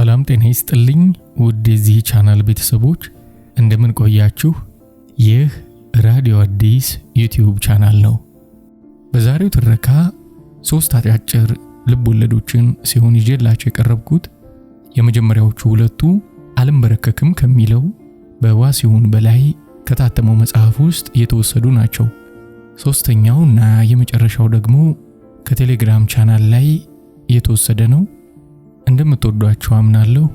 ሰላም ጤና ይስጥልኝ ውድ የዚህ ቻናል ቤተሰቦች እንደምን ቆያችሁ? ይህ ራዲዮ አዲስ ዩቲዩብ ቻናል ነው። በዛሬው ትረካ 3 አጫጭር ልቦለዶችን ሲሆን ይዤላችሁ የቀረብኩት የመጀመሪያዎቹ ሁለቱ አልንበረከክም ከሚለው በዋሲሁን በላይ ከታተመው መጽሐፍ ውስጥ የተወሰዱ ናቸው። ሶስተኛውና የመጨረሻው ደግሞ ከቴሌግራም ቻናል ላይ የተወሰደ ነው። እንደምትወዷቸው አምናለሁ።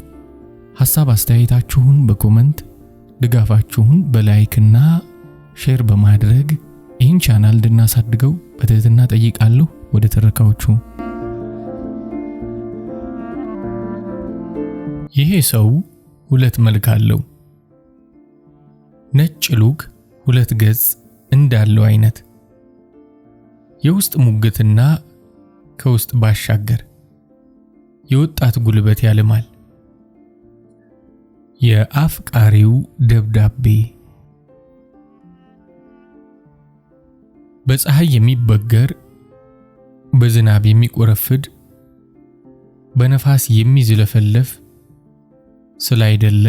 ሐሳብ አስተያየታችሁን በኮሜንት ድጋፋችሁን በላይክና ሼር በማድረግ ይህን ቻናል እንድናሳድገው በትህትና ጠይቃለሁ። ወደ ተረካዎቹ። ይሄ ሰው ሁለት መልክ አለው። ነጭ ሉክ ሁለት ገጽ እንዳለው አይነት የውስጥ ሙግትና ከውስጥ ባሻገር የወጣት ጉልበት ያለማል። የአፍቃሪው ደብዳቤ በፀሐይ የሚበገር በዝናብ የሚቆረፍድ በነፋስ የሚዝለፈለፍ ስላይደለ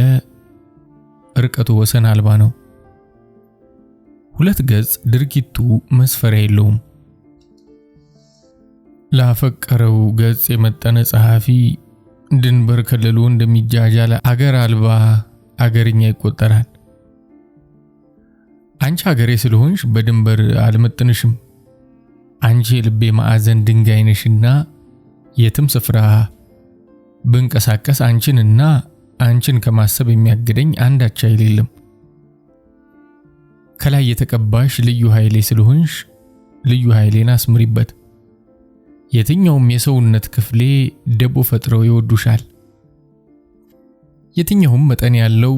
ርቀቱ ወሰን አልባ ነው። ሁለት ገጽ ድርጊቱ መስፈሪያ የለውም። ላፈቀረው ገጽ የመጠነ ጸሐፊ ድንበር ከልሎ እንደሚጃጃለ አገር አልባ አገርኛ ይቆጠራል። አንቺ አገሬ ስለሆንሽ በድንበር አልመጥንሽም። አንቺ የልቤ ማዕዘን ድንጋይ ነሽና የትም ስፍራ ብንቀሳቀስ አንቺን ከማሰብ የሚያግደኝ አንዳች ኃይል የለም። ከላይ የተቀባሽ ልዩ ኃይሌ ስለሆንሽ ልዩ ኃይሌን አስምሪበት። የትኛውም የሰውነት ክፍሌ ደቦ ፈጥረው ይወዱሻል። የትኛውም መጠን ያለው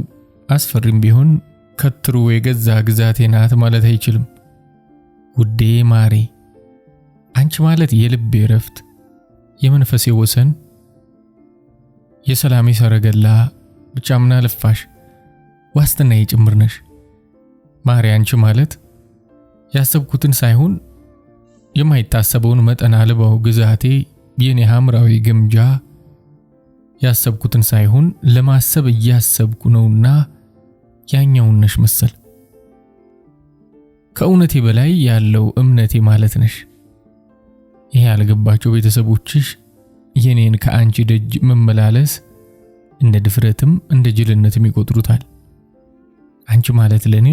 አስፈሪም ቢሆን ከትሩ የገዛ ግዛቴ ናት ማለት አይችልም። ውዴ ማሬ፣ አንቺ ማለት የልቤ ረፍት፣ የመንፈሴ ወሰን፣ የሰላሜ ሰረገላ፣ ብቻ ምን አለፋሽ ዋስትናዬ ጭምር ነሽ። ማሬ፣ አንቺ ማለት ያሰብኩትን ሳይሆን የማይታሰበውን መጠን አልባው ግዛቴ፣ የኔ ሐምራዊ ግምጃ፣ ያሰብኩትን ሳይሆን ለማሰብ እያሰብኩ ነውና ያኛውን ነሽ መሰል። ከእውነቴ በላይ ያለው እምነቴ ማለት ነሽ። ይሄ ያልገባቸው ቤተሰቦችሽ የኔን ከአንቺ ደጅ መመላለስ እንደ ድፍረትም እንደ ጅልነትም ይቆጥሩታል። አንቺ ማለት ለኔ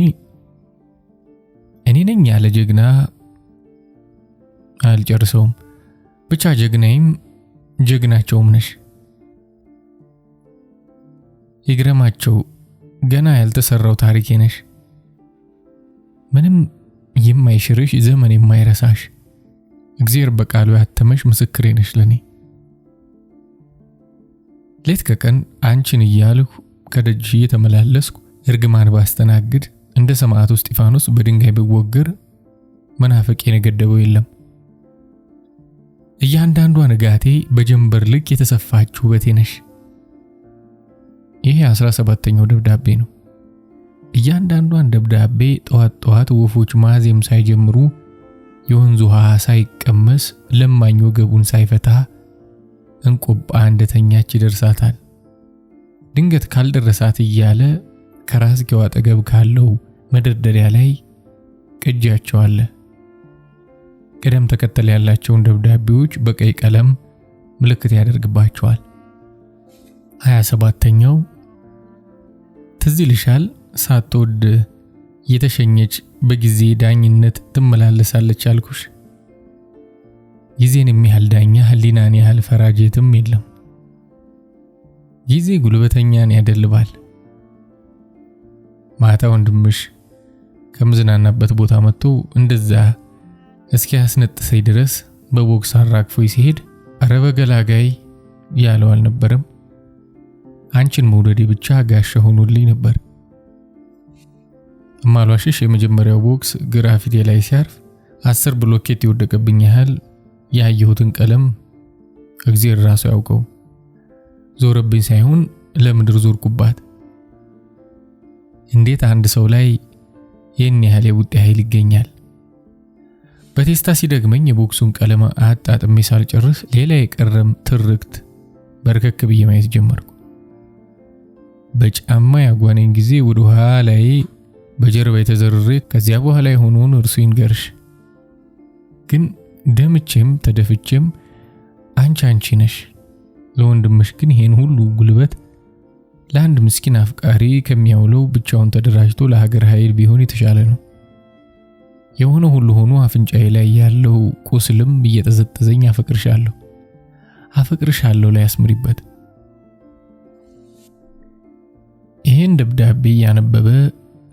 እኔ ነኝ ያለ ጀግና አልጨርሰውም። ብቻ ጀግናይም ጀግናቸውም ነሽ። ይግረማቸው ገና ያልተሰራው ታሪኬ ነሽ። ምንም የማይሽርሽ ዘመን የማይረሳሽ እግዚአብሔር በቃሉ ያተመሽ ምስክሬ ነሽ ለኔ። ሌት ከቀን አንቺን እያልኩ ከደጅሽ እየተመላለስኩ እርግማን ባስተናግድ እንደ ሰማዕቱ እስጢፋኖስ በድንጋይ ብወገር መናፈቄን የገደበው የለም። እያንዳንዷ ንጋቴ በጀንበር ልክ የተሰፋች ውበቴ ነሽ። ይሄ 17ኛው ደብዳቤ ነው። እያንዳንዷን ደብዳቤ ጠዋት ወፎች ማዜም ሳይጀምሩ የወንዝ ውሃ ሳይቀመስ ለማኝ ወገቡን ሳይፈታ እንቆባ እንደተኛች ይደርሳታል። ድንገት ካልደረሳት እያለ ከራስጌው አጠገብ ካለው መደርደሪያ ላይ ቅጂያቸው አለ። ቅደም ተከተል ያላቸውን ደብዳቤዎች በቀይ ቀለም ምልክት ያደርግባቸዋል። 27ኛው ትዝ ይልሻል ሳትወድ የተሸኘች በጊዜ ዳኝነት ትመላለሳለች አልኩሽ። ጊዜን የሚያህል ዳኛ ህሊናን ያህል ፈራጅትም የለም። ጊዜ ጉልበተኛን ያደልባል። ማታ ወንድምሽ ከምዝናናበት ቦታ መጥቶ እንደዛ እስኪ ያስነጥሰኝ ድረስ በቦክስ አራግፎኝ ሲሄድ አረበ ገላጋይ ያለው አልነበረም። አንቺን መውደዴ ብቻ ጋሻ ሆኖልኝ ነበር። ማሏሽሽ የመጀመሪያው ቦክስ ግራፊቲ ላይ ሲያርፍ 10 ብሎኬት ይወደቀብኝ ያህል ያየሁትን ቀለም እግዚአብሔር ራሱ ያውቀው። ዞረብኝ ሳይሆን ለምድር ዞርኩባት። እንዴት አንድ ሰው ላይ ይህን ያህል የውጤ ኃይል ይገኛል? በቴስታ ሲደግመኝ የቦክሱን ቀለም አጣጥሜ ሳልጨርስ ሌላ የቀረም ትርክት በርከክ ብዬ ማየት ጀመርኩ። በጫማ ያጓነኝ ጊዜ ወደ ኋላዬ በጀርባ የተዘረረ ከዚያ በኋላ የሆነውን እርሱ ይንገርሽ። ግን ደምቼም ተደፍቼም አንቺ ነሽ። ለወንድምሽ ግን ይሄን ሁሉ ጉልበት ለአንድ ምስኪን አፍቃሪ ከሚያውለው ብቻውን ተደራጅቶ ለሀገር ኃይል ቢሆን የተሻለ ነው። የሆነ ሁሉ ሆኖ አፍንጫዬ ላይ ያለው ቁስልም እየጠዘጠዘኝ አፈቅርሻለሁ ላይ ያስምሪበት። ይሄን ደብዳቤ ያነበበ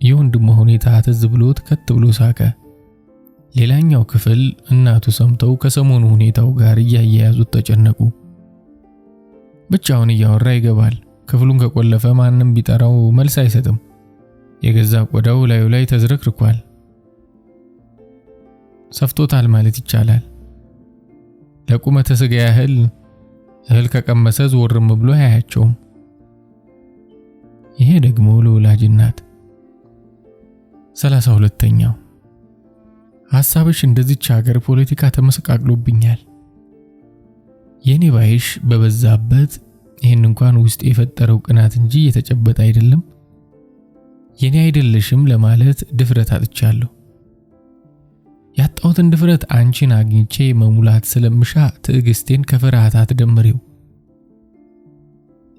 የወንድሙ ሁኔታ ትዝ ብሎት ከት ብሎ ሳቀ። ሌላኛው ክፍል እናቱ ሰምተው ከሰሞኑ ሁኔታው ጋር እያያያዙት ተጨነቁ። ብቻውን እያወራ ይገባል። ክፍሉን ከቆለፈ ማንም ቢጠራው መልስ አይሰጥም። የገዛ ቆዳው ላዩ ላይ ተዝረክርኳል። ሰፍቶታል ማለት ይቻላል። ለቁመተ ስጋ ያህል እህል ከቀመሰ ዞርም ብሎ አያያቸውም። ይሄ ደግሞ ለወላጅ እናት። 32ኛው ሐሳብሽ እንደዚች ሀገር ፖለቲካ ተመሰቃቅሎብኛል። የኔ ባይሽ በበዛበት ይሄን እንኳን ውስጥ የፈጠረው ቅናት እንጂ የተጨበጠ አይደለም። የኔ አይደለሽም ለማለት ድፍረት አጥቻለሁ። ያጣሁትን ድፍረት አንቺን አግኝቼ መሙላት ስለምሻ ትዕግስቴን ከፍርሃት አትደምሪው።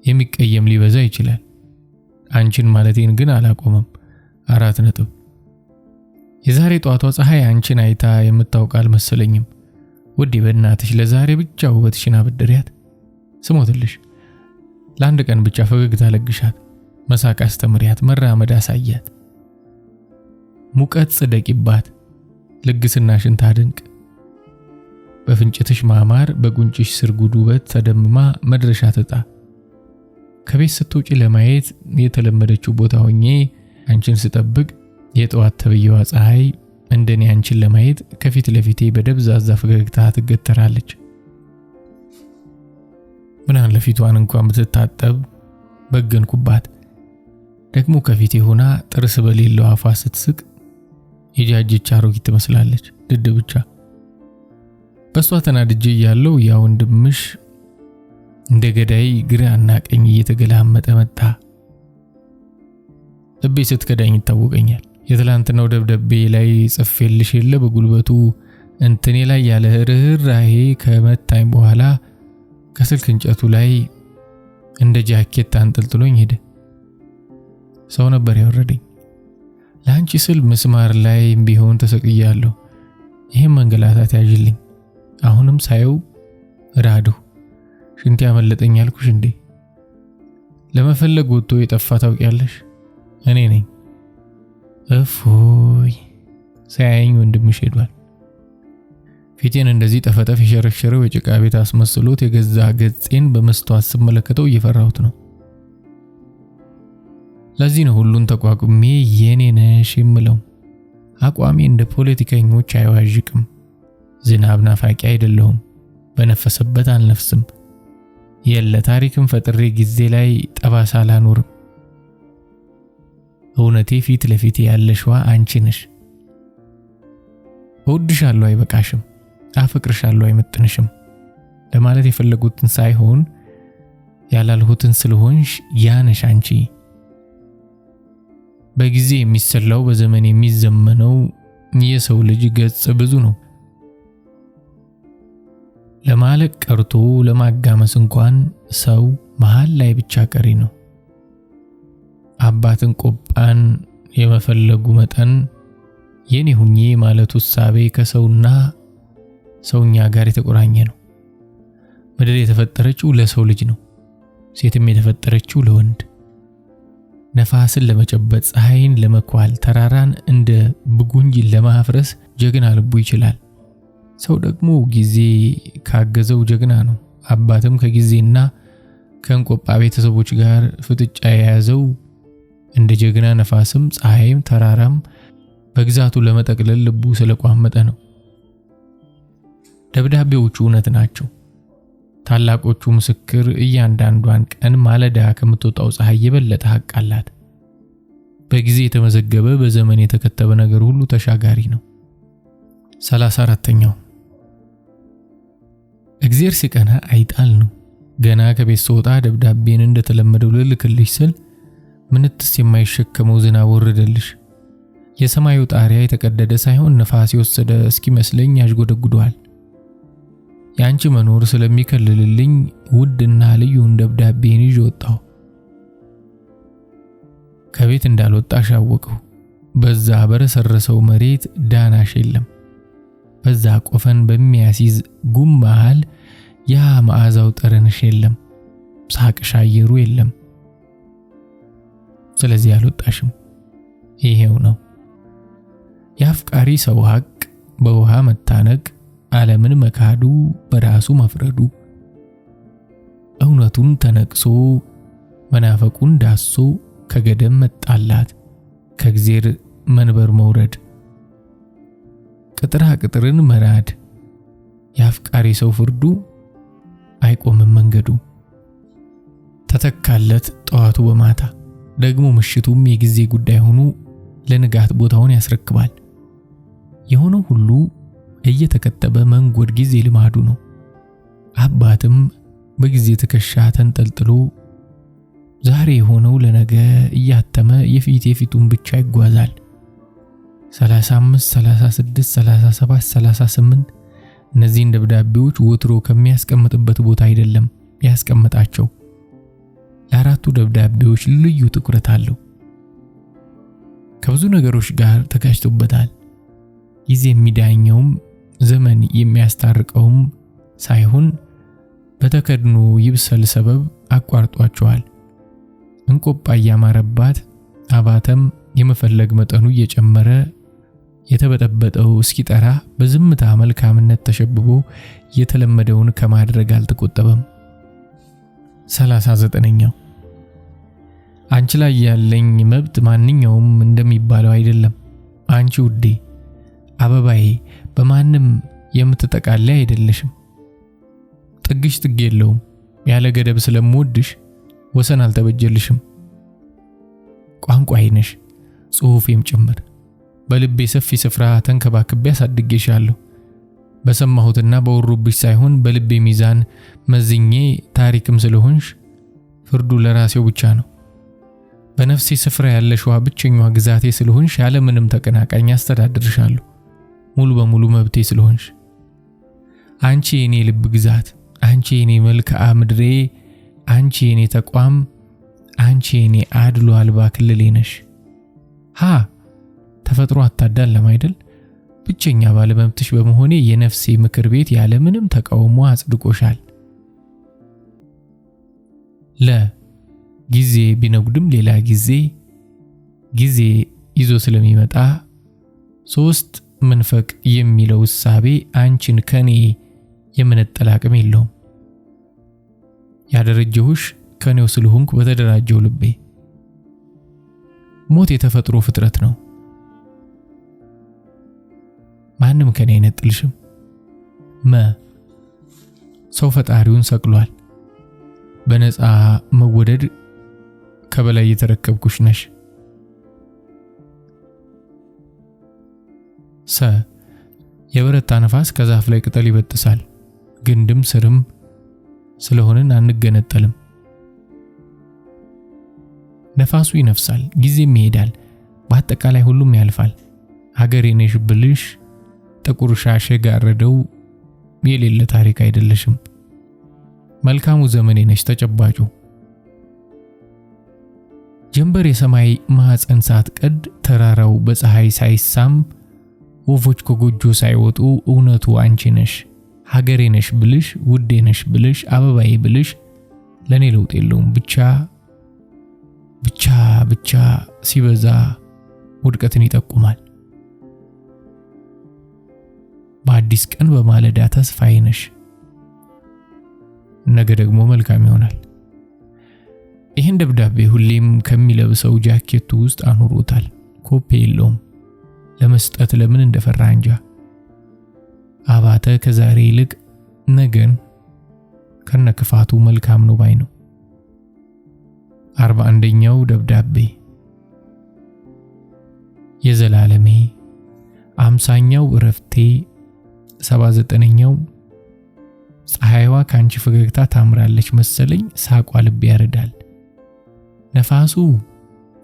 የሚቀየም ሊበዛ ይችላል። አንቺን ማለቴን ግን አላቆመም። 4 ነጥብ። የዛሬ ጧቷ ፀሐይ አንቺን አይታ የምታውቅ አልመሰለኝም። ውዴ በእናትሽ ለዛሬ ብቻ ውበትሽን አበድሪያት። ስሞትልሽ ለአንድ ቀን ብቻ ፈገግታ ለግሻት፣ መሳቅ አስተምሪያት፣ መራመድ አሳያት፣ ሙቀት ጽደቂባት፣ ልግስናሽን ታድንቅ። በፍንጭትሽ ማማር በጉንጭሽ ስር ጉዱበት ተደምማ መድረሻ ትጣ። ከቤት ስትወጪ ለማየት የተለመደችው ቦታ ሆኜ አንቺን ስጠብቅ የጠዋት ተብየዋ ፀሐይ እንደኔ አንቺን ለማየት ከፊት ለፊቴ በደብዛዛ ፈገግታ ትገተራለች። ምናን ለፊቷን እንኳን ብትታጠብ በገንኩባት። ደግሞ ከፊቴ ሆና ጥርስ በሌለው አፏ ስትስቅ የጃጀች አሮጊት ትመስላለች። ድድ ብቻ። በሷ ተናድጄ ያለው ያ ወንድምሽ እንደ ገዳይ ግራና ቀኝ እየተገላመጠ መጣ። ልቤ ስትከዳኝ ይታወቀኛል። የትላንትናው ደብዳቤ ላይ ጽፌልሽ የለ በጉልበቱ እንትኔ ላይ ያለ ርህራሄ ከመታኝ በኋላ ከስልክ እንጨቱ ላይ እንደ ጃኬት አንጠልጥሎኝ ሄደ። ሰው ነበር ያወረደኝ። ለአንቺ ስል ምስማር ላይ ቢሆን ተሰቅያለሁ። ይሄን መንገላታት ያዥልኝ። አሁንም ሳየው ራዱ ሽንት ያመለጠኝ አልኩሽ እንዴ? ለመፈለግ ወጥቶ የጠፋ ታውቂያለሽ? እኔ ነኝ። እፎይ ሳያየኝ ወንድምሽ ሄዷል። ፊቴን እንደዚህ ጠፈጠፍ የሸረሸረው የጭቃ ቤት አስመስሎት የገዛ ገጽን በመስተዋት ስመለከተው እየፈራሁት ነው። ለዚህ ነው ሁሉን ተቋቁሜ የኔ ነሽ የምለው። አቋሜ እንደ ፖለቲከኞች አይዋዥቅም። ዝናብ ናፋቂ አይደለሁም። በነፈሰበት አልነፍስም። የለ ታሪክም ፈጥሬ ጊዜ ላይ ጠባሳ አላኖርም። እውነቴ ፊት ለፊት ያለሽዋ አንቺ ነሽ። እወድሻለሁ አይበቃሽም፣ አፈቅርሻለሁ አይመጥንሽም ለማለት የፈለጉትን ሳይሆን ያላልሁትን ስለሆንሽ ያነሽ አንቺ። በጊዜ የሚሰላው በዘመን የሚዘመነው የሰው ልጅ ገጽ ብዙ ነው። ለማለቅ ቀርቶ ለማጋመስ እንኳን ሰው መሃል ላይ ብቻ ቀሪ ነው። አባትን ቆጳን የመፈለጉ መጠን የኔ ሁኚ ማለቱ ሳቤ ከሰውና ሰውኛ ጋር የተቆራኘ ነው። ምድር የተፈጠረችው ለሰው ልጅ ነው። ሴትም የተፈጠረችው ለወንድ። ነፋስን ለመጨበጥ፣ ፀሐይን ለመኳል፣ ተራራን እንደ ብጉንጅ ለማፍረስ ጀግና ልቡ ይችላል። ሰው ደግሞ ጊዜ ካገዘው ጀግና ነው። አባትም ከጊዜና ከእንቆጳ ቤተሰቦች ጋር ፍጥጫ የያዘው እንደ ጀግና ነፋስም ፀሐይም ተራራም በግዛቱ ለመጠቅለል ልቡ ስለቋመጠ ነው። ደብዳቤዎቹ እውነት ናቸው። ታላቆቹ ምስክር እያንዳንዷን ቀን ማለዳ ከምትወጣው ፀሐይ የበለጠ ሐቅ አላት። በጊዜ የተመዘገበ በዘመን የተከተበ ነገር ሁሉ ተሻጋሪ ነው። 34ኛው እግዚአብሔር ሲቀና አይጣል ነው። ገና ከቤት ስወጣ ደብዳቤን እንደተለመደው ልልክልሽ ስል ምንትስ የማይሸከመው ዝናብ ወረደልሽ። የሰማዩ ጣሪያ የተቀደደ ሳይሆን ነፋስ የወሰደ እስኪመስለኝ ያዥጎደጉደዋል። ያንቺ መኖር ስለሚከልልልኝ ውድና ልዩን ደብዳቤን ይዤ ወጣሁ። ከቤት እንዳልወጣሽ አወቅሁ። በዛ በረሰረሰው መሬት ዳናሽ የለም። በዛ ቆፈን በሚያስይዝ ጉም መሃል ያ መዓዛው ጠረንሽ የለም። ሳቅሽ አየሩ የለም። ስለዚህ አልወጣሽም። ይሄው ነው የአፍቃሪ ሰው ሐቅ፣ በውሃ መታነቅ፣ ዓለምን መካዱ፣ በራሱ መፍረዱ፣ እውነቱን ተነቅሶ መናፈቁን ዳሶ ከገደም መጣላት፣ ከእግዚአብሔር መንበር መውረድ፣ ቅጥራ ቅጥርን መራድ። የአፍቃሪ ሰው ፍርዱ አይቆምም መንገዱ። ተተካለት ጠዋቱ በማታ ደግሞ ምሽቱም የጊዜ ጉዳይ ሆኖ ለንጋት ቦታውን ያስረክባል። የሆነው ሁሉ እየተከተበ መንጎድ ጊዜ ልማዱ ነው። አባትም በጊዜ ትከሻ ተንጠልጥሎ ዛሬ የሆነው ለነገ እያተመ የፊቱን ብቻ ይጓዛል። 35 36 37 38 እነዚህን ደብዳቤዎች ወትሮ ከሚያስቀምጥበት ቦታ አይደለም ያስቀምጣቸው። ለአራቱ ደብዳቤዎች ልዩ ትኩረት አለው። ከብዙ ነገሮች ጋር ተጋጭቶበታል። ጊዜ የሚዳኘውም ዘመን የሚያስታርቀውም ሳይሆን በተከድኖ ይብሰል ሰበብ አቋርጧቸዋል። እንቆጳ ያማረባት አባተም የመፈለግ መጠኑ እየጨመረ የተበጠበጠው እስኪጠራ በዝምታ መልካምነት ተሸብቦ የተለመደውን ከማድረግ አልተቆጠበም። 39ኛው አንቺ ላይ ያለኝ መብት ማንኛውም እንደሚባለው አይደለም። አንቺ ውዴ አበባዬ በማንም የምትጠቃለይ አይደለሽም። ጥግሽ ጥግ የለውም። ያለ ገደብ ስለምወድሽ ወሰን አልተበጀልሽም። ቋንቋዬ ነሽ፣ ጽሑፌም ጭምር። በልቤ ሰፊ ስፍራ ተንከባክቤ አሳድጌሻለሁ። በሰማሁትና በወሩብሽ ሳይሆን በልቤ ሚዛን መዝኜ ታሪክም ስለሆንሽ ፍርዱ ለራሴው ብቻ ነው። በነፍሴ ስፍራ ያለሽዋ ብቸኛዋ ግዛቴ ስለሆንሽ ያለ ምንም ተቀናቃኝ አስተዳድርሻለሁ። ሙሉ በሙሉ መብቴ ስለሆንሽ አንቺ የኔ ልብ ግዛት፣ አንቺ የኔ መልክዓ ምድሬ፣ አንቺ የኔ ተቋም፣ አንቺ የኔ አድሎ አልባ ክልሌ ነሽ። ተፈጥሮ አታዳለም አይደል? ብቸኛ ባለመብትሽ በመሆኔ የነፍሴ ምክር ቤት ያለ ምንም ተቃውሞ አጽድቆሻል። ጊዜ ቢነጉድም ሌላ ጊዜ ይዞ ስለሚመጣ 3 መንፈቅ የሚለው እሳቤ አንቺን ከኔ የመነጠል አቅም የለውም። ያደረጀሁሽ ከኔው ስለሆንኩ በተደራጀው ልቤ። ሞት የተፈጥሮ ፍጥረት ነው። ማንም ከኔ አይነጥልሽም። ሰው ፈጣሪውን ሰቅሏል። በነፃ መወደድ ከበላይ የተረከብኩሽ ነሽ። የበረታ ነፋስ ከዛፍ ላይ ቅጠል ይበጥሳል። ግንድም ስርም ስለሆነን አንገነጠልም። ነፋሱ ይነፍሳል፣ ጊዜም ይሄዳል፣ በአጠቃላይ ሁሉም ያልፋል። ሀገሬ ነሽ ብልሽ ጥቁር ሻሽ ጋረደው የሌለ ታሪክ አይደለሽም። መልካሙ ዘመኔ ነሽ ተጨባጩ። ጀንበር የሰማይ ማዕፀን ሳትቀድ ተራራው በፀሐይ ሳይሳም ወፎች ከጎጆ ሳይወጡ እውነቱ አንቺ ነሽ። ሀገሬ ነሽ ብልሽ ውዴ ነሽ ብልሽ አበባዬ ብልሽ ለኔ ለውጥ የለውም። ብቻ ሲበዛ ውድቀትን ይጠቁማል። በአዲስ ቀን በማለዳ ተስፋዬ ነሽ። ነገ ደግሞ መልካም ይሆናል። ይህን ደብዳቤ ሁሌም ከሚለብሰው ጃኬቱ ውስጥ አኑሮታል። ኮፒ የለውም። ለመስጠት ለምን እንደፈራ እንጃ። አባተ ከዛሬ ይልቅ ነገን ከነክፋቱ መልካም ነው ባይ ነው። 41ኛው ደብዳቤ የዘላለሜ 50ኛው እረፍቴ 79ኛው ፀሐይዋ ካንቺ ፈገግታ ታምራለች መሰለኝ ሳቋ ልብ ያረዳል። ነፋሱ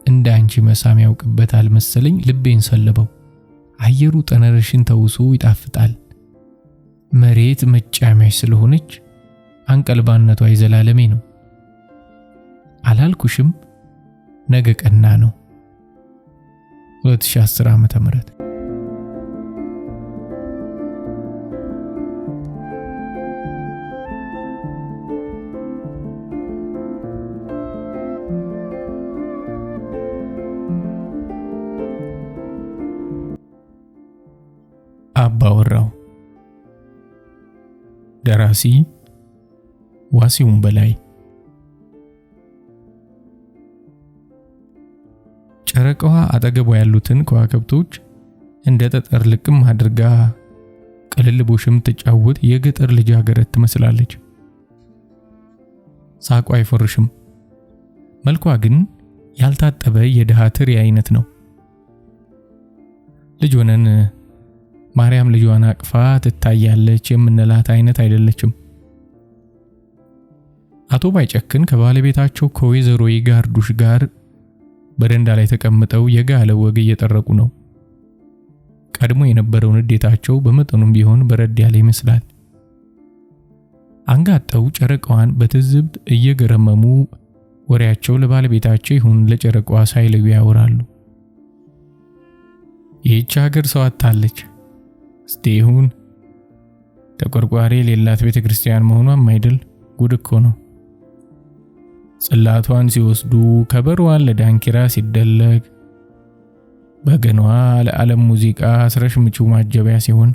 እንደ አንቺ መሳም ያውቅበታል መሰለኝ ልቤን ሰለበው። አየሩ ጠነርሽን ተውሶ ይጣፍጣል። መሬት መጫሚያሽ ስለሆነች አንቀልባነቷ የዘላለሜ ነው። አላልኩሽም ነገ ቀና ነው። 2010 ዓመተ ምህረት አባወራው። ደራሲ ዋሲሁን በላይ። ጨረቃዋ አጠገቧ ያሉትን ከዋክብቶች እንደ ጠጠር ልቅም አድርጋ ቅልልቦሽም ትጫወት የገጠር ልጃገረድ ትመስላለች። ሳቋ አይፈርሽም። መልኳ ግን ያልታጠበ የድሃ ትሪ አይነት ነው። ልጅ ሆነን ማርያም ልጇን አቅፋ ትታያለች የምንላት አይነት አይደለችም። አቶ ባይጨክን ከባለቤታቸው ከወይዘሮ ይጋርዱሽ ጋር በረንዳ ላይ ተቀምጠው የጋለ ወግ እየጠረቁ ነው። ቀድሞ የነበረውን ንዴታቸው በመጠኑም ቢሆን በረድ ያለ ይመስላል። አንጋጠው ጨረቃዋን በትዝብት እየገረመሙ ወሬያቸው ለባለቤታቸው ይሁን ለጨረቃዋ ሳይለዩ ያወራሉ። ይህች ሀገር ሰው አጣለች። ስቴሁን ተቆርቋሪ የሌላት ቤተክርስቲያን መሆኗም አይደል? ጉድ እኮ ነው። ጽላቷን ሲወስዱ ከበሮዋን ለዳንኪራ ሲደለግ በገኗ ለዓለም ሙዚቃ አስረሽምቹ ማጀቢያ ሲሆን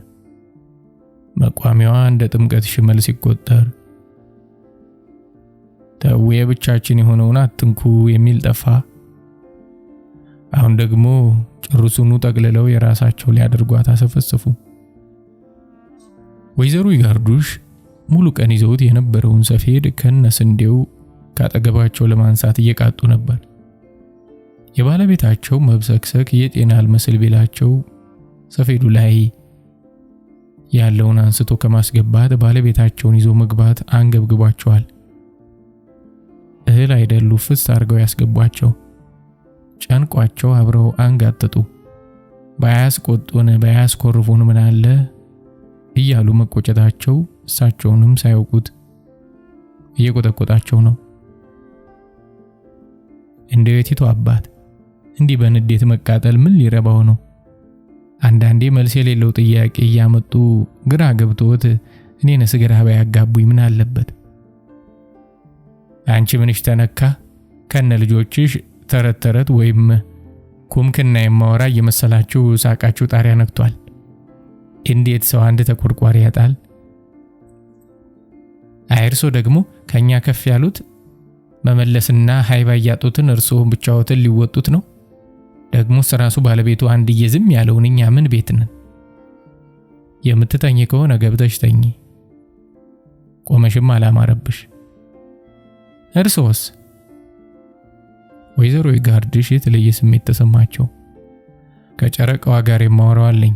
መቋሚያዋ እንደ ጥምቀት ሽመል ሲቆጠር ተው የብቻችን የሆነውን አትንኩ የሚል ጠፋ። አሁን ደግሞ ጭርሱኑ ጠቅልለው የራሳቸው ሊያደርጓት አሰፈሰፉ። ወይዘሮ ይጋርዱሽ ሙሉ ቀን ይዘውት የነበረውን ሰፌድ ከነስንዴው ካጠገባቸው ለማንሳት እየቃጡ ነበር። የባለቤታቸው መብሰክሰክ የጤና አልመስል ቢላቸው ሰፌዱ ላይ ያለውን አንስቶ ከማስገባት ባለቤታቸውን ይዞ መግባት አንገብግቧቸዋል። እህል አይደሉ ፍስ አርገው ያስገቧቸው። ጨንቋቸው አብረው አንጋጠጡ። ባያስቆጡን ባያስኮርፉን ምን አለ እያሉ መቆጨታቸው እሳቸውንም ሳያውቁት እየቆጠቆጣቸው ነው። እንደ የቲቱ አባት እንዲህ በንዴት መቃጠል ምን ሊረባው ነው? አንዳንዴ መልስ የሌለው ጥያቄ እያመጡ ግራ ገብቶት እኔንስ ግራ ባያጋቡኝ ምን አለበት? አንቺ ምንሽ ተነካ? ከነ ልጆችሽ ተረተረት ወይም ኩምክና የማወራ እየመሰላችሁ ሳቃችሁ ጣሪያ ነክቷል። እንዴት ሰው አንድ ተቆርቋሪ ያጣል? አይርሶ ደግሞ ከኛ ከፍ ያሉት መመለስና ሃይባ ያጡትን እርሶ ብቻዎትን ሊወጡት ነው። ደግሞ ራሱ ባለቤቱ አንድዬ ዝም ያለውን እኛ ምን ቤት ነን? የምትተኝ ከሆነ ገብተሽ ተኝ። ቆመሽም አላማረብሽ። እርሶስ? ወይዘሮ ይጋርድሽ የተለየ ስሜት ተሰማቸው። ከጨረቃዋ ጋር የማወራው አለኝ።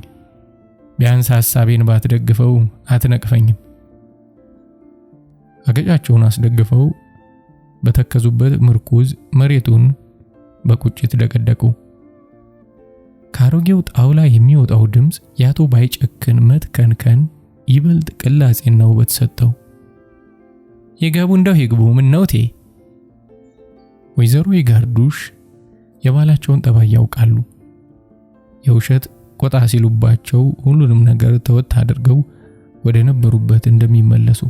ቢያንስ ሐሳቤን ባትደግፈው አትነቅፈኝም። አገጫቸውን አስደግፈው በተከዙበት ምርኩዝ መሬቱን በቁጭት ደቀደቁ። ካሮጌው ጣውላ የሚወጣው ድምጽ ያቶ ባይጨክን መትከንከን ይበልጥ ቅላጼና ውበት ሰጠው። የገቡ እንደው ይግቡ ምን ነውቴ? ወይዘሮ ይጋርዱሽ የባላቸውን ጠባይ ያውቃሉ። የውሸት ቆጣ ሲሉባቸው ሁሉንም ነገር ተወት አድርገው ወደ ነበሩበት እንደሚመለሱ፣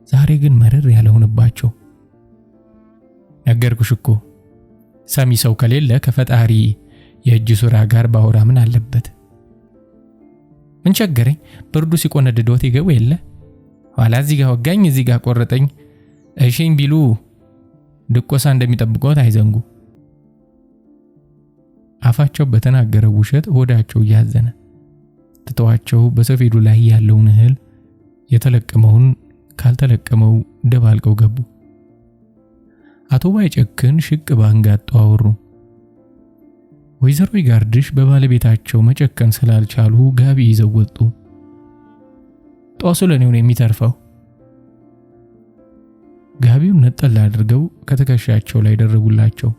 ዛሬ ግን መረር ያለውንባቸው። ነገርኩሽ እኮ ሰሚ ሰው ከሌለ ከፈጣሪ የእጅ ሱራ ጋር ባወራ ምን አለበት? ምን ቸገረኝ? ብርዱ ሲቆነድዶት ይገቡ የለ ኋላ እዚህ ጋር ወጋኝ እዚህ ጋር ቆረጠኝ እሺኝ ቢሉ ድቆሳ እንደሚጠብቁት አይዘንጉ። አፋቸው በተናገረው ውሸት ሆዳቸው ያዘነ። ትተዋቸው በሰፌዱ ላይ ያለውን እህል የተለቀመውን ካልተለቀመው ደባልቀው ገቡ። አቶ ባይጨክን ሽቅ ባንጋጠው አወሩ። ወይዘሮ ይጋርድሽ በባለቤታቸው መጨከን ስላልቻሉ ጋቢ ይዘው ወጡ። ጦሱ ለኔው ነው የሚተርፈው። ጋቢውን ነጠላ አድርገው ከተከሻቸው ላይ ደረቡላቸው።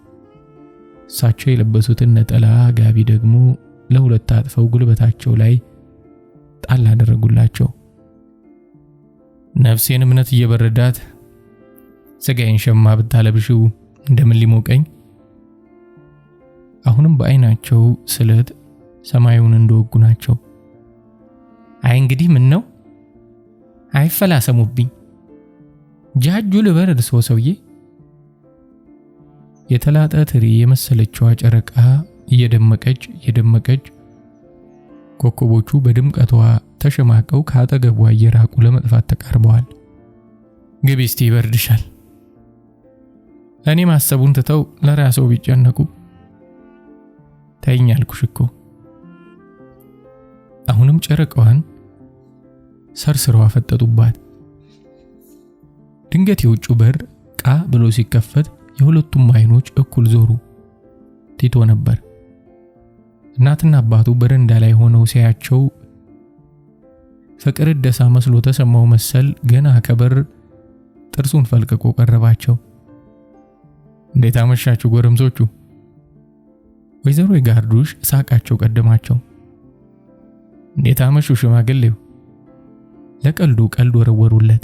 እሳቸው የለበሱትን ነጠላ ጋቢ ደግሞ ለሁለት አጥፈው ጉልበታቸው ላይ ጣል አደረጉላቸው። ነፍሴን እምነት እየበረዳት ስጋዬን ሸማ ብታለብሽው እንደምን ሊሞቀኝ። አሁንም በአይናቸው ስለት ሰማዩን እንደወጉ ናቸው። አይ እንግዲህ ምን ነው አይፈላሰሙብኝ፣ ጃጁ ልበር እርሶ ሰውዬ። የተላጠ ትሪ የመሰለችዋ ጨረቃ እየደመቀች ኮከቦቹ በድምቀቷ ተሸማቀው ካጠገቧ እየራቁ ለመጥፋት ተቃርበዋል። ግቢ እስቲ ይበርድሻል። እኔ ማሰቡን ትተው ለራስዎ ቢጨነቁ። ተይኝ አልኩሽ እኮ። አሁንም ጨረቃዋን ሰርስረው አፈጠጡባት። ድንገት የውጭው በር ቃ ብሎ ሲከፈት የሁለቱም አይኖች እኩል ዞሩ። ቲቶ ነበር። እናትና አባቱ በረንዳ ላይ ሆነው ሲያያቸው ፍቅር ደሳ መስሎ ተሰማው መሰል ገና ከበር ጥርሱን ፈልቅቆ ቀረባቸው። እንዴት አመሻችሁ ጎረምሶቹ? ወይዘሮ ይጋርዱሽ ሳቃቸው ቀደማቸው። እንዴት አመሹ ሽማግሌው? ለቀልዱ ቀልድ ወረወሩለት።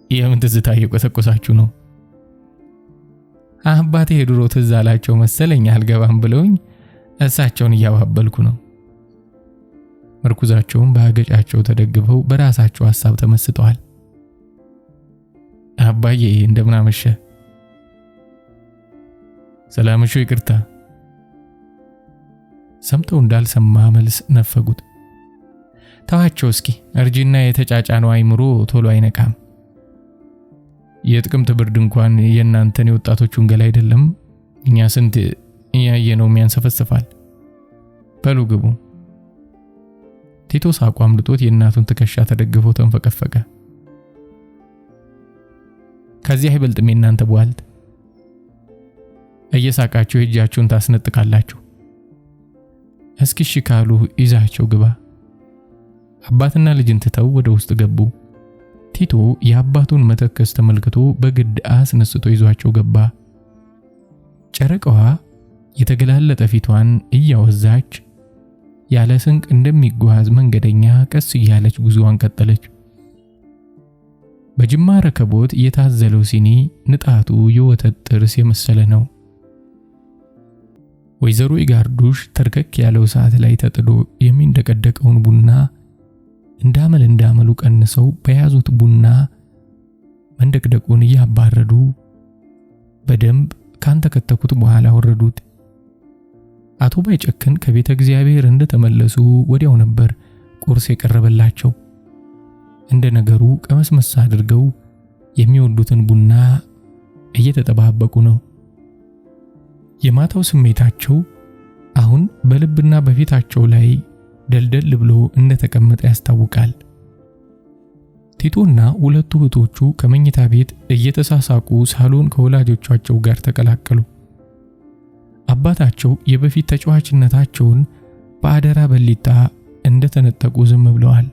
የምን ትዝታ እየቆሰቆሳችሁ ነው? አባቴ ድሮ ትዝ አላቸው መሰለኝ አልገባም ብለውኝ እሳቸውን እያባበልኩ ነው። መርኩዛቸውን በአገጫቸው ተደግፈው በራሳቸው ሐሳብ ተመስጠዋል። አባዬ እንደምን አመሸ? ሰላምሹ ይቅርታ። ሰምተው እንዳልሰማ መልስ ነፈጉት። ተዋቸው እስኪ፣ እርጅና የተጫጫነው አይምሮ ቶሎ አይነቃም። የጥቅምት ብርድ እንኳን የእናንተን የወጣቶቹን ገላ አይደለም እኛ ስንት ያየነው የሚያንሰፈስፋል። በሉ ግቡ። ቲቶ ሳቁ አምልጦት የእናቱን ትከሻ ተደግፎ ተንፈቀፈቀ። ከዚህ አይበልጥም የእናንተ ቧልት። እየሳቃችሁ እጃችሁን ታስነጥቃላችሁ። እስኪ እሺ ካሉ ይዛቸው ግባ። አባትና ልጅን ትተው ወደ ውስጥ ገቡ። ቲቶ የአባቱን መተከስ ተመልክቶ በግድ አስነስቶ ይዟቸው ገባ። ጨረቃዋ የተገላለጠ ፊቷን እያወዛች ያለ ስንቅ እንደሚጓዝ መንገደኛ ቀስ እያለች ጉዞዋን ቀጠለች። በጅማ ረከቦት የታዘለው ሲኒ ንጣቱ የወተት ጥርስ የመሰለ ነው። ወይዘሮ ይጋርዱሽ ተርከክ ያለው ሰዓት ላይ ተጥዶ የሚንደቀደቀውን ቡና እንዳመሉ ቀንሰው በያዙት ቡና መንደቅደቁን እያባረዱ በደንብ ካንተከተኩት በኋላ ወረዱት። አቶ ባይጨክን ከቤተ እግዚአብሔር እንደተመለሱ ወዲያው ነበር ቁርስ የቀረበላቸው። እንደ ነገሩ ቀመስመስ አድርገው የሚወዱትን ቡና እየተጠባበቁ ነው። የማታው ስሜታቸው አሁን በልብና በፊታቸው ላይ ደልደል ብሎ እንደተቀመጠ ያስታውቃል። ቲቶና ሁለቱ እህቶቹ ከመኝታ ቤት እየተሳሳቁ ሳሎን ከወላጆቻቸው ጋር ተቀላቀሉ። አባታቸው የበፊት ተጫዋችነታቸውን በአደራ በሊታ እንደተነጠቁ ዝም ብለዋል።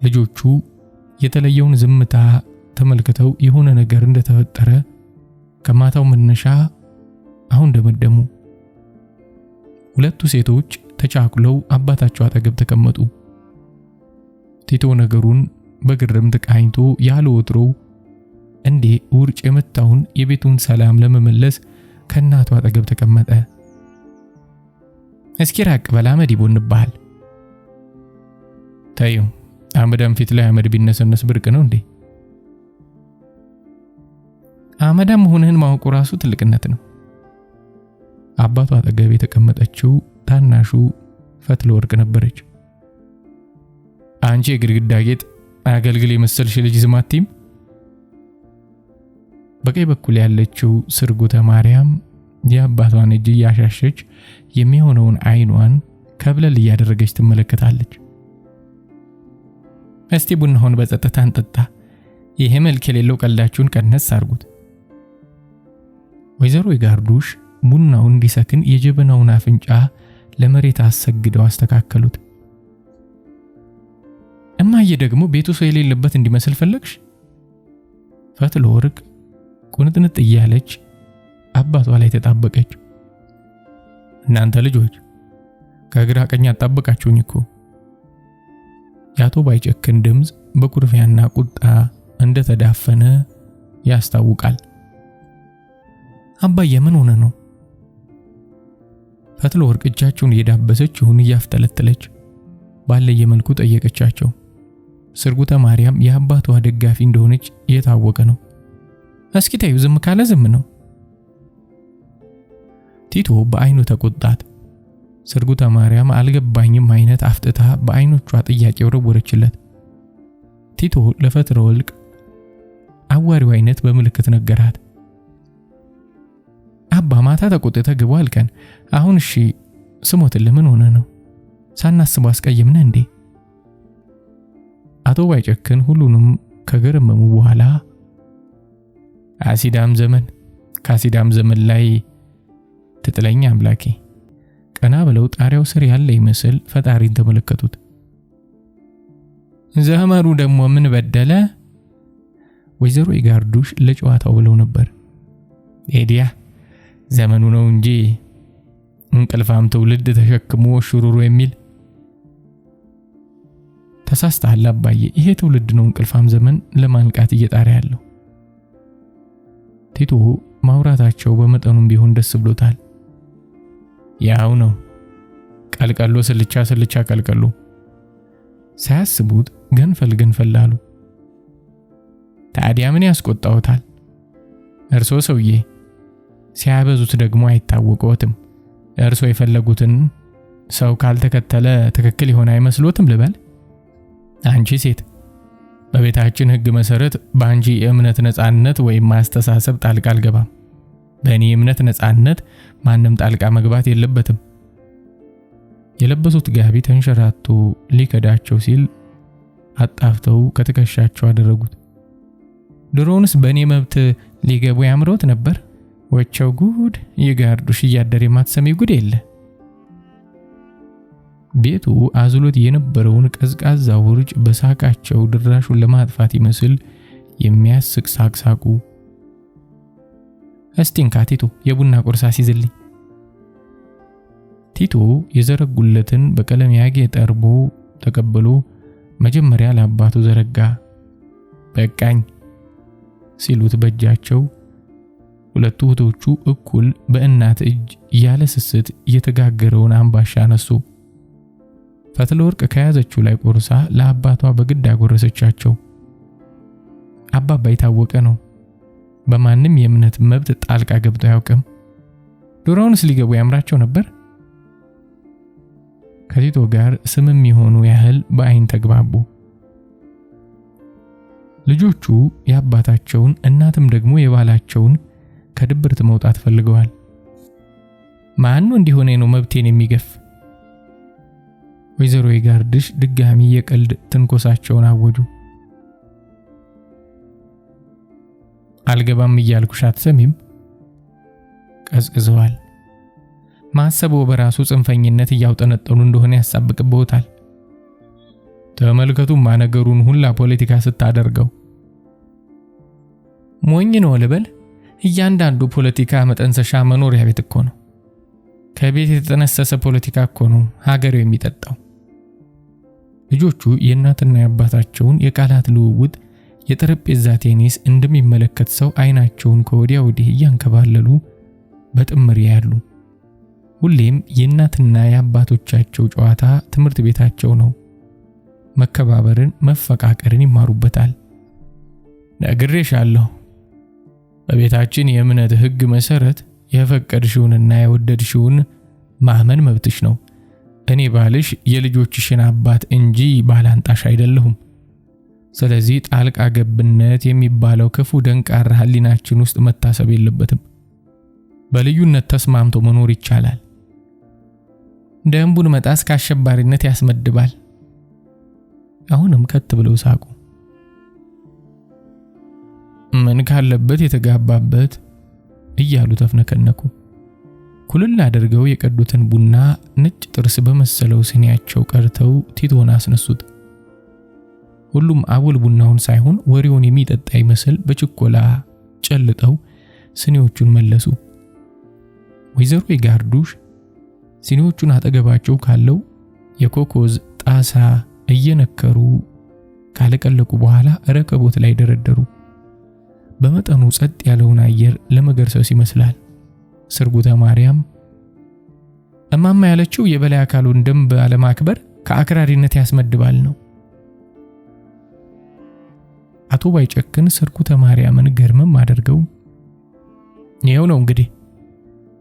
ልጆቹ የተለየውን ዝምታ ተመልክተው የሆነ ነገር እንደተፈጠረ ከማታው መነሻ አሁን ደመደሙ። ሁለቱ ሴቶች ተቻኩለው አባታቸው አጠገብ ተቀመጡ። ቲቶ ነገሩን በግርምት ቃኝቶ ያለ ወትሮው እንዴ ውርጭ የመታውን የቤቱን ሰላም ለመመለስ ከእናቱ አጠገብ ተቀመጠ። እስኪ ራቅ በል አመድ ይቦንብሃል። ታዩ አመዳም ፊት ላይ አመድ ቢነሰነስ ብርቅ ነው እንዴ? አመዳም መሆንህን ማወቁ ራሱ ትልቅነት ነው። አባቱ አጠገብ የተቀመጠችው ታናሹ ፈትለ ወርቅ ነበረች። አንቺ የግድግዳ ጌጥ አገልግል የመሰልሽ ልጅ ዝማቲም። በቀኝ በኩል ያለችው ስርጉተ ማርያም የአባቷን እጅ ያሻሸች የሚሆነውን አይኗን ከብለል እያደረገች ትመለከታለች። እስቲ ቡናውን በጸጥታ እንጠጣ፣ ይሄ መልክ የሌለው ቀልዳችሁን ቀነስ አርጉት። ወይዘሮ ይጋርዱሽ ቡናውን እንዲሰክን የጀበናውን አፍንጫ ለመሬት አሰግደው አስተካከሉት። እማዬ ደግሞ ቤቱ ሰው የሌለበት እንዲመስል ፈለግሽ? ፈትለ ወርቅ ቁንጥንጥ እያለች አባቷ ላይ ተጣበቀች። እናንተ ልጆች ከግራ ቀኝ አጣበቃችሁኝ እኮ። የአቶ ባይጨክን ድምፅ በኩርፊያና ቁጣ እንደተዳፈነ ያስታውቃል። አባዬ ምን ሆነ ነው? ፈትለ ወርቅ እጃቸውን እየዳበሰች ይሁን እያፍተለተለች ባለየ መልኩ ጠየቀቻቸው። ስርጉተ ማርያም የአባቷ ደጋፊ እንደሆነች የታወቀ ነው። እስኪ ታዩ፣ ዝም ካለ ዝም ነው። ቲቶ በአይኑ ተቆጣት። ስርጉተ ማርያም አልገባኝም አይነት አፍጥታ በአይኖቿ ጥያቄ ወረወረችለት። ቲቶ ለፈትለ ወርቅ አዋሪው አይነት በምልክት ነገራት። አባ ማታ ተቆጥተ ግቡ አልከን። አሁን እሺ ስሞትልህ ምን ሆነ ነው? ሳናስበው አስቀየምነ እንዴ? አቶ ባይጨክን ሁሉንም ከገረመሙ በኋላ ከአሲዳም ዘመን ላይ ትጥለኛ አምላኬ፣ ቀና ብለው ጣሪያው ስር ያለ ይመስል ፈጣሪን ተመለከቱት። ዘመሩ ደግሞ ምን በደለ? ወይዘሮ ይጋርዱሽ ለጨዋታው ብለው ነበር። ኤዲያ ዘመኑ ነው እንጂ እንቅልፋም ትውልድ ተሸክሞ ሹሩሩ የሚል። ተሳስተሃል አባዬ፣ ይሄ ትውልድ ነው እንቅልፋም ዘመን ለማንቃት እየጣረ ያለው። ቲቶ ማውራታቸው በመጠኑም ቢሆን ደስ ብሎታል። ያው ነው ቀልቀሎ ስልቻ ቀልቀሎ። ሳያስቡት ገንፈል አሉ። ታዲያ ምን ያስቆጣውታል? እርሶ ሰውዬ ሲያበዙት ደግሞ አይታወቀውትም። እርሶ የፈለጉትን ሰው ካልተከተለ ትክክል ይሆን አይመስሎትም ልበል? አንቺ ሴት በቤታችን ሕግ መሰረት በአንቺ የእምነት ነጻነት ወይም ማስተሳሰብ ጣልቃ አልገባም። በእኔ የእምነት ነጻነት ማንም ጣልቃ መግባት የለበትም። የለበሱት ጋቢ ተንሸራቶ ሊከዳቸው ሲል አጣፍተው ከትከሻቸው አደረጉት። ድሮውንስ በእኔ መብት ሊገቡ ያምሮት ነበር። ወቸው ጉድ! ይጋርዱሽ እያደር የማትሰሚ ጉድ የለ። ቤቱ አዝሎት የነበረውን ቀዝቃዛ ውርጭ በሳቃቸው ድራሹን ለማጥፋት ይመስል የሚያስቅ ሳቅሳቁ። እስቲንካ ቲቶ የቡና ቁርስ አስይዝልኝ። ቲቶ የዘረጉለትን በቀለም ያጌጠ እርቦ ተቀብሎ መጀመሪያ ለአባቱ ዘረጋ። በቃኝ ሲሉት በእጃቸው ሁለቱ እህቶቹ እኩል በእናት እጅ ያለ ስስት የተጋገረውን አምባሻ አነሱ። ፈትለ ወርቅ ከያዘችው ላይ ቆርሳ ለአባቷ በግድ አጎረሰቻቸው። አባባ የታወቀ ነው፣ በማንም የእምነት መብት ጣልቃ ገብቶ አያውቅም። ዶሮውንስ ሊገቡ ያምራቸው ነበር። ከቲቶ ጋር ስምም የሆኑ ያህል በአይን ተግባቡ። ልጆቹ የአባታቸውን እናትም ደግሞ የባላቸውን ከድብርት መውጣት ፈልገዋል። ማን ነው እንዲሆነ ነው መብቴን የሚገፍ? ወይዘሮ ይጋርድሽ ድጋሚ የቀልድ ትንኮሳቸውን አወጁ። አልገባም እያልኩሽ አትሰሚም? ቀዝቅዘዋል። ማሰበው በራሱ ጽንፈኝነት እያውጠነጠኑ እንደሆነ ያሳብቅበታል። ተመልከቱማ ነገሩን ሁላ ፖለቲካ ስታደርገው። ሞኝ ነው ልበል? እያንዳንዱ ፖለቲካ መጠንሰሻ መኖሪያ ቤት እኮ ነው። ከቤት የተጠነሰሰ ፖለቲካ እኮ ነው ሀገሩ የሚጠጣው። ልጆቹ የእናትና የአባታቸውን የቃላት ልውውጥ የጠረጴዛ ቴኒስ እንደሚመለከት ሰው አይናቸውን ከወዲያ ወዲህ እያንከባለሉ በጥምር ያያሉ። ሁሌም የእናትና የአባቶቻቸው ጨዋታ ትምህርት ቤታቸው ነው። መከባበርን፣ መፈቃቀርን ይማሩበታል። ነግሬሻለሁ፣ በቤታችን የእምነት ሕግ መሰረት የፈቀድሽውንና የወደድሽውን ማመን መብትሽ ነው። እኔ ባልሽ የልጆችሽን አባት እንጂ ባላንጣሽ አይደለሁም። ስለዚህ ጣልቃ ገብነት የሚባለው ክፉ ደንቃራ ህሊናችን ውስጥ መታሰብ የለበትም። በልዩነት ተስማምቶ መኖር ይቻላል። ደንቡን መጣስ ከአሸባሪነት ያስመድባል። አሁንም ከት ብለው ሳቁ። ምን ካለበት የተጋባበት እያሉ ተፍነከነኩ። ኩልል አድርገው የቀዱትን ቡና ነጭ ጥርስ በመሰለው ስኒያቸው ቀርተው ቲቶን አስነሱት። ሁሉም አቦል ቡናውን ሳይሆን ወሬውን የሚጠጣ ይመስል በችኮላ ጨልጠው ስኒዎቹን መለሱ። ወይዘሮ የጋርዱሽ ሲኒዎቹን አጠገባቸው ካለው የኮኮዝ ጣሳ እየነከሩ ካለቀለቁ በኋላ ረከቦት ላይ ደረደሩ። በመጠኑ ጸጥ ያለውን አየር ለመገርሰስ ይመስላል። ስርጉተ ማርያም እማማ ያለችው የበላይ አካሉን ደንብ አለማክበር ከአክራሪነት ያስመድባል ነው። አቶ ባይጨክን ስርጉተ ማርያምን ገርመም አድርገው ይሄው ነው እንግዲህ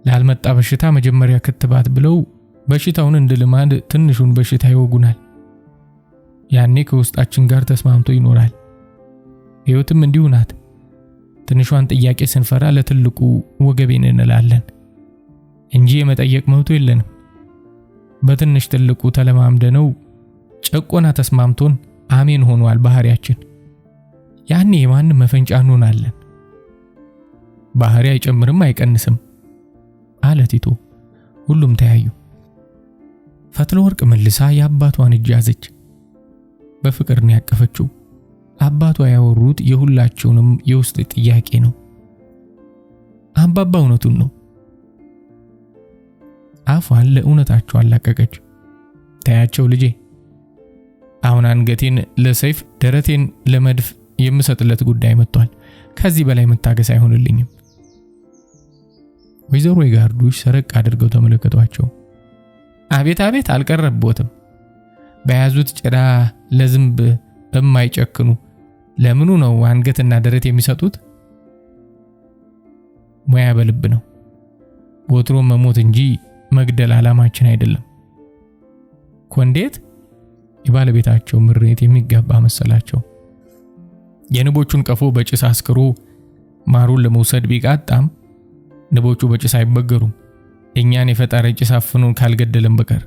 ላልመጣ በሽታ መጀመሪያ ክትባት ብለው በሽታውን እንደ ልማድ ትንሹን በሽታ ይወጉናል። ያኔ ከውስጣችን ጋር ተስማምቶ ይኖራል። ሕይወትም እንዲሁ ናት። ትንሿን ጥያቄ ስንፈራ ለትልቁ ወገቤን እንላለን እንጂ የመጠየቅ መብቱ የለንም። በትንሽ ትልቁ ተለማምደነው ጨቆና ተስማምቶን አሜን ሆኗል ባህሪያችን። ያኔ የማንም መፈንጫ እንሆናለን። ባህሪ አይጨምርም አይቀንስም አለ ቲቶ። ሁሉም ተያዩ። ፈትለ ወርቅ መልሳ የአባቷን እጅ ያዘች። በፍቅር ነው ያቀፈችው። አባቷ ያወሩት የሁላቸውንም የውስጥ ጥያቄ ነው። አባባ እውነቱን ነው። አፏን ለእውነታቸው አላቀቀች። ታያቸው ልጄ፣ አሁን አንገቴን ለሰይፍ ደረቴን ለመድፍ የምሰጥለት ጉዳይ መጥቷል። ከዚህ በላይ መታገስ አይሆንልኝም። ወይዘሮ የጋርዱሽ ሰረቅ አድርገው ተመለከቷቸው። አቤት አቤት አልቀረቦትም። በያዙት ጭራ ለዝንብ የማይጨክኑ ለምኑ ነው አንገትና ደረት የሚሰጡት? ሙያ በልብ ነው። ወትሮ መሞት እንጂ መግደል ዓላማችን አይደለም። ኮንዴት የባለቤታቸው ምሬት የሚጋባ መሰላቸው። የንቦቹን ቀፎ በጭስ አስክሮ ማሩን ለመውሰድ ቢቃጣም ንቦቹ በጭስ አይበገሩም፣ እኛን የፈጣሪ ጭስ አፍኖን ካልገደለም በቀር።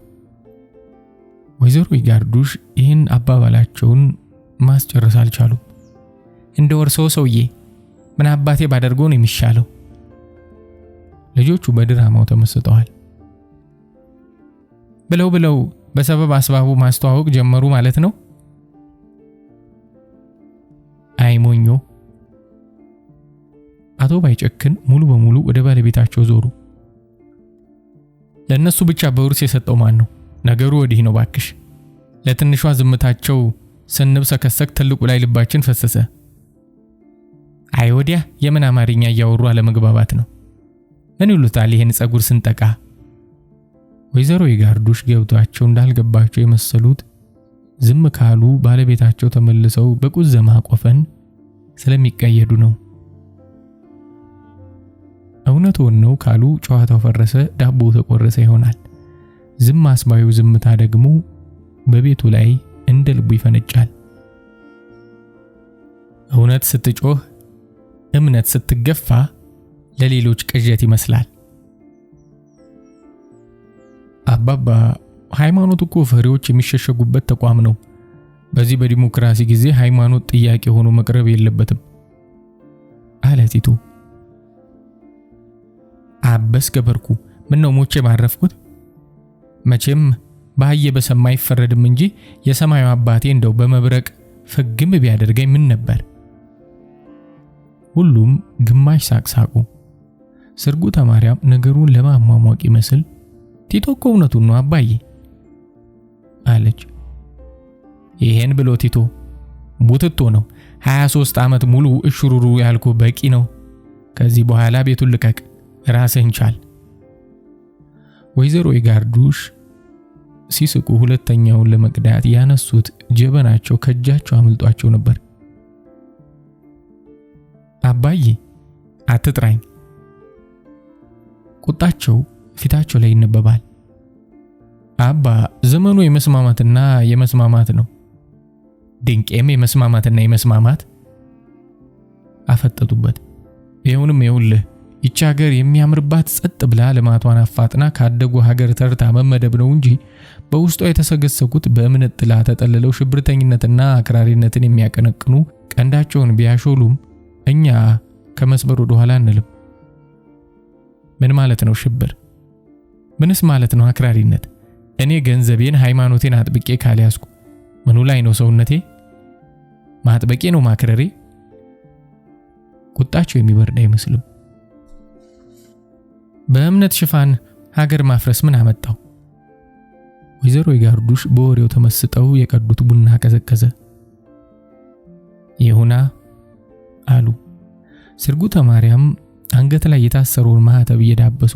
ወይዘሮ የጋርዱሽ ይህን አባባላቸውን ማስጨረስ አልቻሉም። እንደ ወርሰው ሰውዬ ምን አባቴ ባደርገው ነው የሚሻለው? ልጆቹ በድራማው ተመስጠዋል። ብለው በሰበብ አስባቡ ማስተዋወቅ ጀመሩ ማለት ነው። አይሞኞ። አቶ ባይጨክን ሙሉ በሙሉ ወደ ባለቤታቸው ዞሩ። ለነሱ ብቻ በውርስ የሰጠው ማን ነው? ነገሩ ወዲህ ነው ባክሽ። ለትንሿ ዝምታቸው ስንብሰከሰክ ትልቁ ላይ ልባችን ፈሰሰ። አይ ወዲያ የምን አማርኛ እያወሩ አለመግባባት ነው። ምን ይሉታል ይሄን ጸጉር ስንጠቃ? ወይዘሮ የጋርዱሽ ገብቷቸው እንዳልገባቸው የመሰሉት ዝም ካሉ ባለቤታቸው ተመልሰው በቁዘማ ቆፈን ስለሚቀየዱ ነው። እውነት ነው ካሉ ጨዋታው ፈረሰ፣ ዳቦ ተቆረሰ ይሆናል። ዝም አስባዩ ዝምታ ደግሞ በቤቱ ላይ እንደ ልቡ ይፈነጫል። እውነት ስትጮህ፣ እምነት ስትገፋ ለሌሎች ቅዠት ይመስላል። አባባ ሃይማኖት እኮ ፈሪዎች የሚሸሸጉበት ተቋም ነው። በዚህ በዲሞክራሲ ጊዜ ሃይማኖት ጥያቄ ሆኖ መቅረብ የለበትም አለ ቲቶ። አበስ ገበርኩ። ምን ነው ሞቼ ባረፍኩት? መቼም ባየ በሰማ አይፈረድም እንጂ የሰማዩ አባቴ እንደው በመብረቅ ፍግም ቢያደርገኝ ምን ነበር? ሁሉም ግማሽ ሳቅሳቁ። ስርጉተ ማርያም ነገሩን ለማሟሟቅ ይመስል ቲቶ እኮ እውነቱን ነው አባዬ አለች። ይሄን ብሎ ቲቶ ቡትቶ ነው 23 ዓመት ሙሉ እሽሩሩ ያልኩ በቂ ነው። ከዚህ በኋላ ቤቱን ልቀቅ፣ ራስህን ቻል። ወይዘሮ የጋርዱሽ ሲስቁ ሁለተኛውን ለመቅዳት ያነሱት ጀበናቸው ከእጃቸው አምልጧቸው ነበር። አባዬ አትጥራኝ። ቁጣቸው ፊታቸው ላይ ይነበባል። አባ ዘመኑ የመስማማትና የመስማማት ነው። ድንቄም የመስማማትና የመስማማት አፈጠጡበት። ይኸውልህ ይህች ሀገር የሚያምርባት ጸጥ ብላ ልማቷን አፋጥና ካደጉ ሀገር ተርታ መመደብ ነው እንጂ በውስጧ የተሰገሰጉት በእምነት ጥላ ተጠልለው ሽብርተኝነትና አክራሪነትን የሚያቀነቅኑ ቀንዳቸውን ቢያሾሉም እኛ ከመስበር ወደ ኋላ አንልም። ምን ማለት ነው ሽብር? ምንስ ማለት ነው አክራሪነት? እኔ ገንዘቤን ሃይማኖቴን አጥብቄ ካልያዝኩ ምኑ ላይ ነው ሰውነቴ? ማጥበቄ ነው ማክረሬ? ቁጣቸው የሚበርድ አይመስልም። በእምነት ሽፋን ሀገር ማፍረስ ምን አመጣው? ወይዘሮ ይጋርዱሽ በወሬው ተመስጠው የቀዱት ቡና ቀዘቀዘ። ይሁና አሉ ስርጉተ ማርያም አንገት ላይ የታሰረውን ማህተብ እየዳበሱ።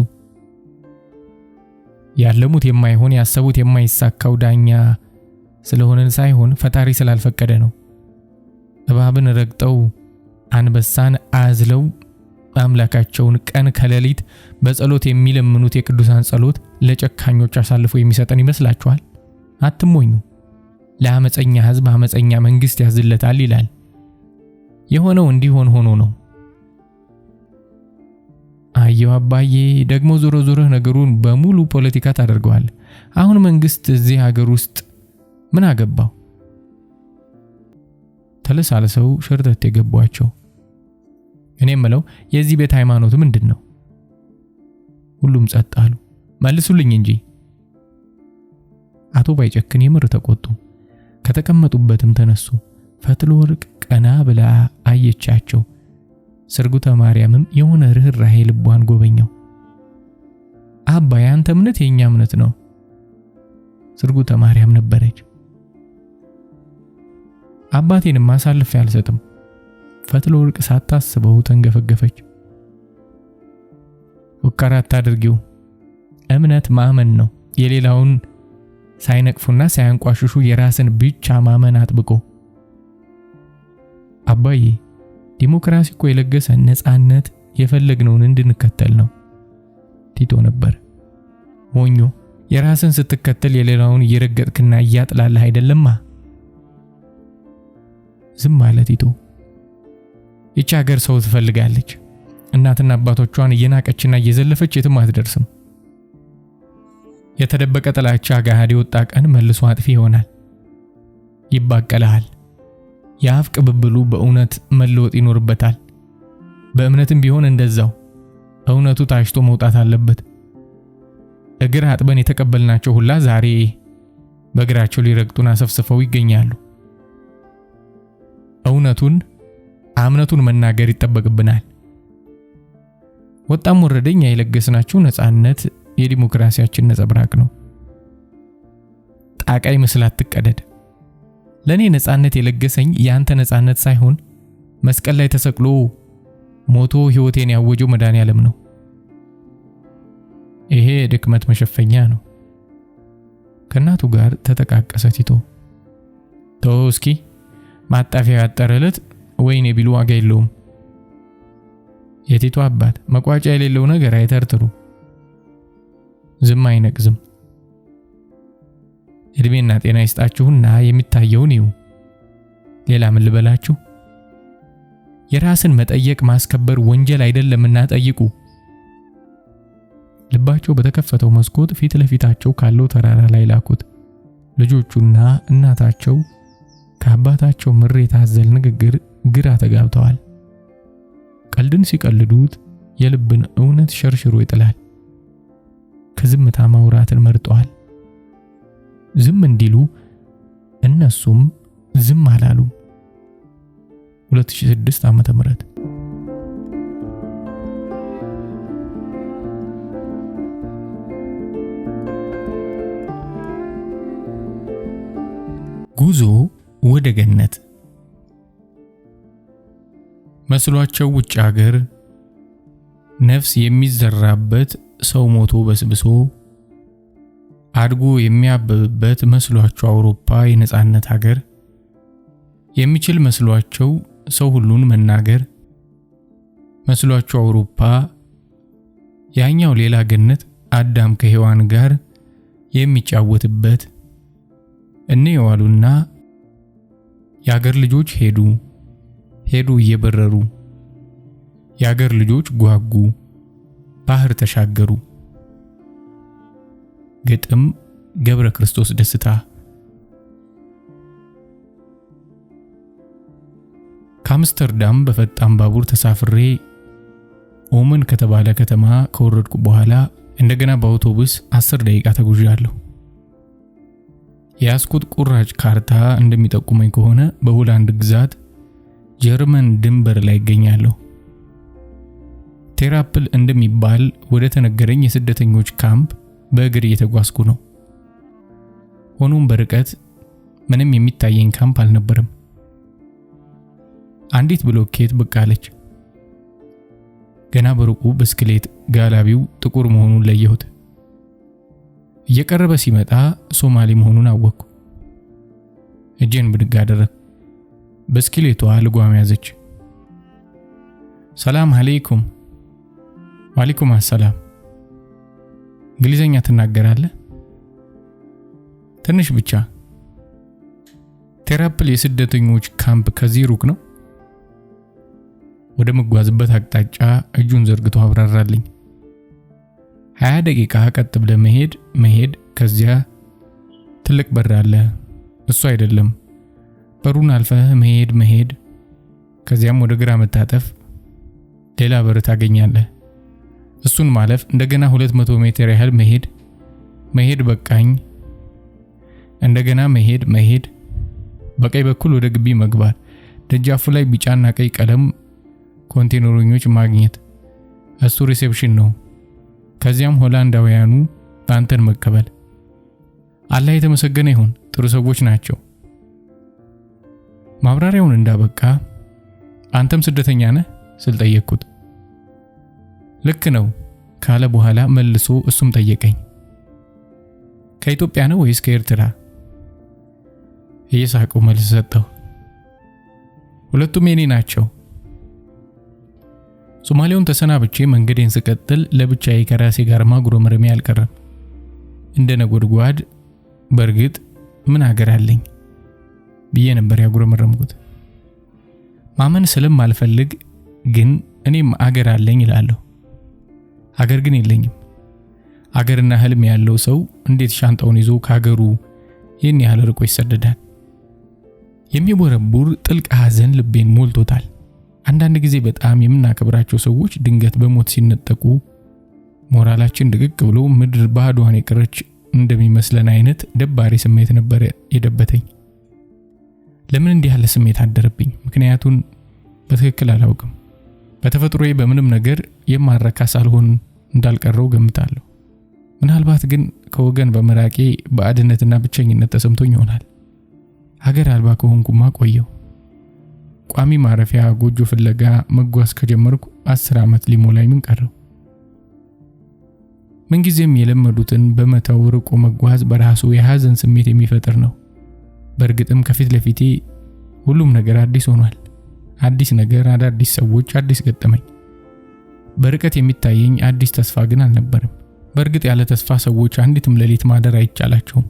ያለሙት የማይሆን ያሰቡት የማይሳካው ዳኛ ስለሆነን ሳይሆን ፈጣሪ ስላልፈቀደ ነው። እባብን ረግጠው አንበሳን አዝለው አምላካቸውን ቀን ከሌሊት በጸሎት የሚለምኑት የቅዱሳን ጸሎት ለጨካኞች አሳልፎ የሚሰጠን ይመስላችኋል? አትሞኙ። ለአመፀኛ ሕዝብ አመፀኛ መንግስት ያዝለታል ይላል። የሆነው እንዲሆን ሆኖ ነው። አየው አባዬ፣ ደግሞ ዞሮ ዞሮ ነገሩን በሙሉ ፖለቲካ ታደርገዋል። አሁን መንግስት እዚህ ሀገር ውስጥ ምን አገባው? ተለሳልሰው ሸርተት የገቧቸው። እኔ የምለው የዚህ ቤት ሃይማኖት ምንድነው? ሁሉም ጸጥ አሉ። መልሱልኝ እንጂ። አቶ ባይጨክን የምር ተቆጡ። ከተቀመጡበትም ተነሱ። ፈትለ ወርቅ ቀና ብላ አየቻቸው። ስርጉተ ማርያምም የሆነ ርህራሄ ልቧን ጎበኘው። አባ ያንተ እምነት የኛ እምነት ነው። ስርጉተ ማርያም ነበረች። አባቴንም ማሳልፍ ያልሰጥም። ፈትለ ወርቅ ሳታስበው ተንገፈገፈች። ወከራ አታድርጊው። እምነት ማመን ነው። የሌላውን ሳይነቅፉና ሳያንቋሽሹ የራስን ብቻ ማመን አጥብቆ። አባዬ ዲሞክራሲ እኮ የለገሰን ነፃነት የፈለግነውን እንድንከተል ነው። ቲቶ ነበር። ሞኞ የራስን ስትከተል የሌላውን እየረገጥክና እያጥላለህ አይደለማ። ዝም ማለት ቲቶ። ይህች ሀገር ሰው ትፈልጋለች። እናትና አባቶቿን እየናቀችና እየዘለፈች የትም አትደርስም። የተደበቀ ጥላቻ ጋሃድ የወጣ ቀን መልሶ አጥፊ ይሆናል። ይባቀላል። የአፍ ቅብብሉ በእውነት መለወጥ ይኖርበታል። በእምነትም ቢሆን እንደዛው እውነቱ ታሽቶ መውጣት አለበት። እግር አጥበን የተቀበልናቸው ሁላ ዛሬ በእግራቸው ሊረግጡን አሰፍስፈው ይገኛሉ። እምነቱን መናገር ይጠበቅብናል። ወጣም ወረደኛ የለገስናቸው ነፃነት የዲሞክራሲያችን ነጸብራቅ ነው። ጣቃይ መስላት ትቀደድ። ለኔ ነፃነት የለገሰኝ ያንተ ነፃነት ሳይሆን መስቀል ላይ ተሰቅሎ ሞቶ ሕይወቴን ያወጀው መድኃኒዓለም ነው። ይሄ ድክመት መሸፈኛ ነው። ከናቱ ጋር ተጠቃቀሰ ቲቶ። እስኪ ማጣፊያ ያጠረለት ወይኔ ቢሉ ዋጋ የለውም። የቲቶ አባት መቋጫ የሌለው ነገር አይተርትሩ። ዝም አይነቅዝም። እድሜና ጤና ይስጣችሁና የሚታየውን ይዩ። ሌላ ምን ልበላችሁ? የራስን መጠየቅ ማስከበር ወንጀል አይደለምና ጠይቁ። ልባቸው በተከፈተው መስኮት ፊት ለፊታቸው ካለው ተራራ ላይ ላኩት። ልጆቹና እናታቸው ከአባታቸው ምሬት አዘል ንግግር ግራ ተጋብተዋል። ቀልድን ሲቀልዱት የልብን እውነት ሸርሽሮ ይጥላል። ከዝምታ ማውራትን መርጠዋል። ዝም እንዲሉ እነሱም ዝም አላሉ። 2006 ዓመተ ምህረት ጉዞ ወደ ገነት መስሏቸው ውጭ ሀገር ነፍስ የሚዘራበት ሰው ሞቶ በስብሶ አድጎ የሚያበብበት መስሏቸው አውሮፓ የነፃነት ሀገር የሚችል መስሏቸው ሰው ሁሉን መናገር መስሏቸው አውሮፓ ያኛው ሌላ ገነት አዳም ከሔዋን ጋር የሚጫወትበት እነ የዋሉና የአገር ልጆች ሄዱ እየበረሩ የአገር ልጆች ጓጉ ባህር ተሻገሩ። ግጥም ገብረ ክርስቶስ ደስታ። ከአምስተርዳም በፈጣን ባቡር ተሳፍሬ ኦመን ከተባለ ከተማ ከወረድኩ በኋላ እንደገና በአውቶቡስ 10 ደቂቃ ተጉዣለሁ። የያዝኩት ቁራጭ ካርታ እንደሚጠቁመኝ ከሆነ በሆላንድ ግዛት ጀርመን ድንበር ላይ ይገኛለሁ። ቴራፕል እንደሚባል ወደ ተነገረኝ የስደተኞች ካምፕ በእግር እየተጓዝኩ ነው። ሆኖም በርቀት ምንም የሚታየኝ ካምፕ አልነበረም። አንዲት ብሎኬት ብቅ አለች። ገና በሩቁ ብስክሌት ጋላቢው ጥቁር መሆኑን ለየሁት። እየቀረበ ሲመጣ ሶማሌ መሆኑን አወቅኩ። እጄን ብድግ አደረግኩ። ብስክሌቷ ልጓም ያዘች። ሰላም አለይኩም። ወአለይኩም አሰላም። እንግሊዘኛ ትናገራለህ? ትንሽ ብቻ። ቴራፕል የስደተኞች ካምፕ ከዚህ ሩቅ ነው? ወደ መጓዝበት አቅጣጫ እጁን ዘርግቶ አብራራልኝ። 20 ደቂቃ ቀጥ ብለህ መሄድ ከዚያ ትልቅ በር አለ። እሱ አይደለም፣ በሩን አልፈህ መሄድ ከዚያም ወደ ግራ መታጠፍ ሌላ በር ታገኛለህ። እሱን ማለፍ እንደገና 200 ሜትር ያህል መሄድ በቃኝ። እንደገና መሄድ በቀኝ በኩል ወደ ግቢ መግባት፣ ደጃፉ ላይ ቢጫና ቀይ ቀለም ኮንቴነሮች ማግኘት፣ እሱ ሪሴፕሽን ነው። ከዚያም ሆላንዳውያኑ አንተን መቀበል። አላህ የተመሰገነ ይሁን፣ ጥሩ ሰዎች ናቸው። ማብራሪያውን እንዳበቃ አንተም ስደተኛ ነህ ስል ጠየቅኩት። ልክ ነው ካለ በኋላ መልሶ እሱም ጠየቀኝ። ከኢትዮጵያ ነው ወይስ ከኤርትራ? እየሳቁ መልስ ሰጠው። ሁለቱም የኔ ናቸው። ሶማሌውን ተሰናብቼ መንገዴን ስቀጥል ለብቻዬ ከራሴ ጋር ማጉረምረሜ አልቀረም። እንደ ነጎድጓድ በርግጥ ምን ሀገር አለኝ ብዬ ነበር ያጉረመረምኩት። ማመን ስለማልፈልግ ግን እኔም አገር አለኝ እላለሁ። አገር ግን የለኝም። አገርና ህልም ያለው ሰው እንዴት ሻንጣውን ይዞ ከሀገሩ ይህን ያህል ርቆ ይሰደዳል? የሚቦረቡር ጥልቅ ሐዘን ልቤን ሞልቶታል። አንዳንድ ጊዜ በጣም የምናከብራቸው ሰዎች ድንገት በሞት ሲነጠቁ ሞራላችን ድቅቅ ብሎ ምድር ባዶዋን የቀረች እንደሚመስለን አይነት ደባሪ ስሜት ነበር የደበተኝ። ለምን እንዲህ ያለ ስሜት አደረብኝ? ምክንያቱን በትክክል አላውቅም። በተፈጥሮዬ በምንም ነገር የማረካ ሳልሆን እንዳልቀረው ገምታለሁ። ምናልባት ግን ከወገን በመራቄ ባዕድነትና ብቸኝነት ተሰምቶኝ ይሆናል። ሀገር አልባ ከሆንኩማ ቆየው። ቋሚ ማረፊያ ጎጆ ፍለጋ መጓዝ ከጀመርኩ 10 ዓመት ሊሞላኝ ምን ቀረው? ምንጊዜም የለመዱትን በመተው ርቆ መጓዝ በራሱ የሐዘን ስሜት የሚፈጥር ነው። በእርግጥም ከፊት ለፊቴ ሁሉም ነገር አዲስ ሆኗል። አዲስ ነገር፣ አዳዲስ ሰዎች፣ አዲስ ገጠመኝ። በርቀት የሚታየኝ አዲስ ተስፋ ግን አልነበረም። በእርግጥ ያለ ተስፋ ሰዎች አንዲትም ሌሊት ማደር አይቻላቸውም።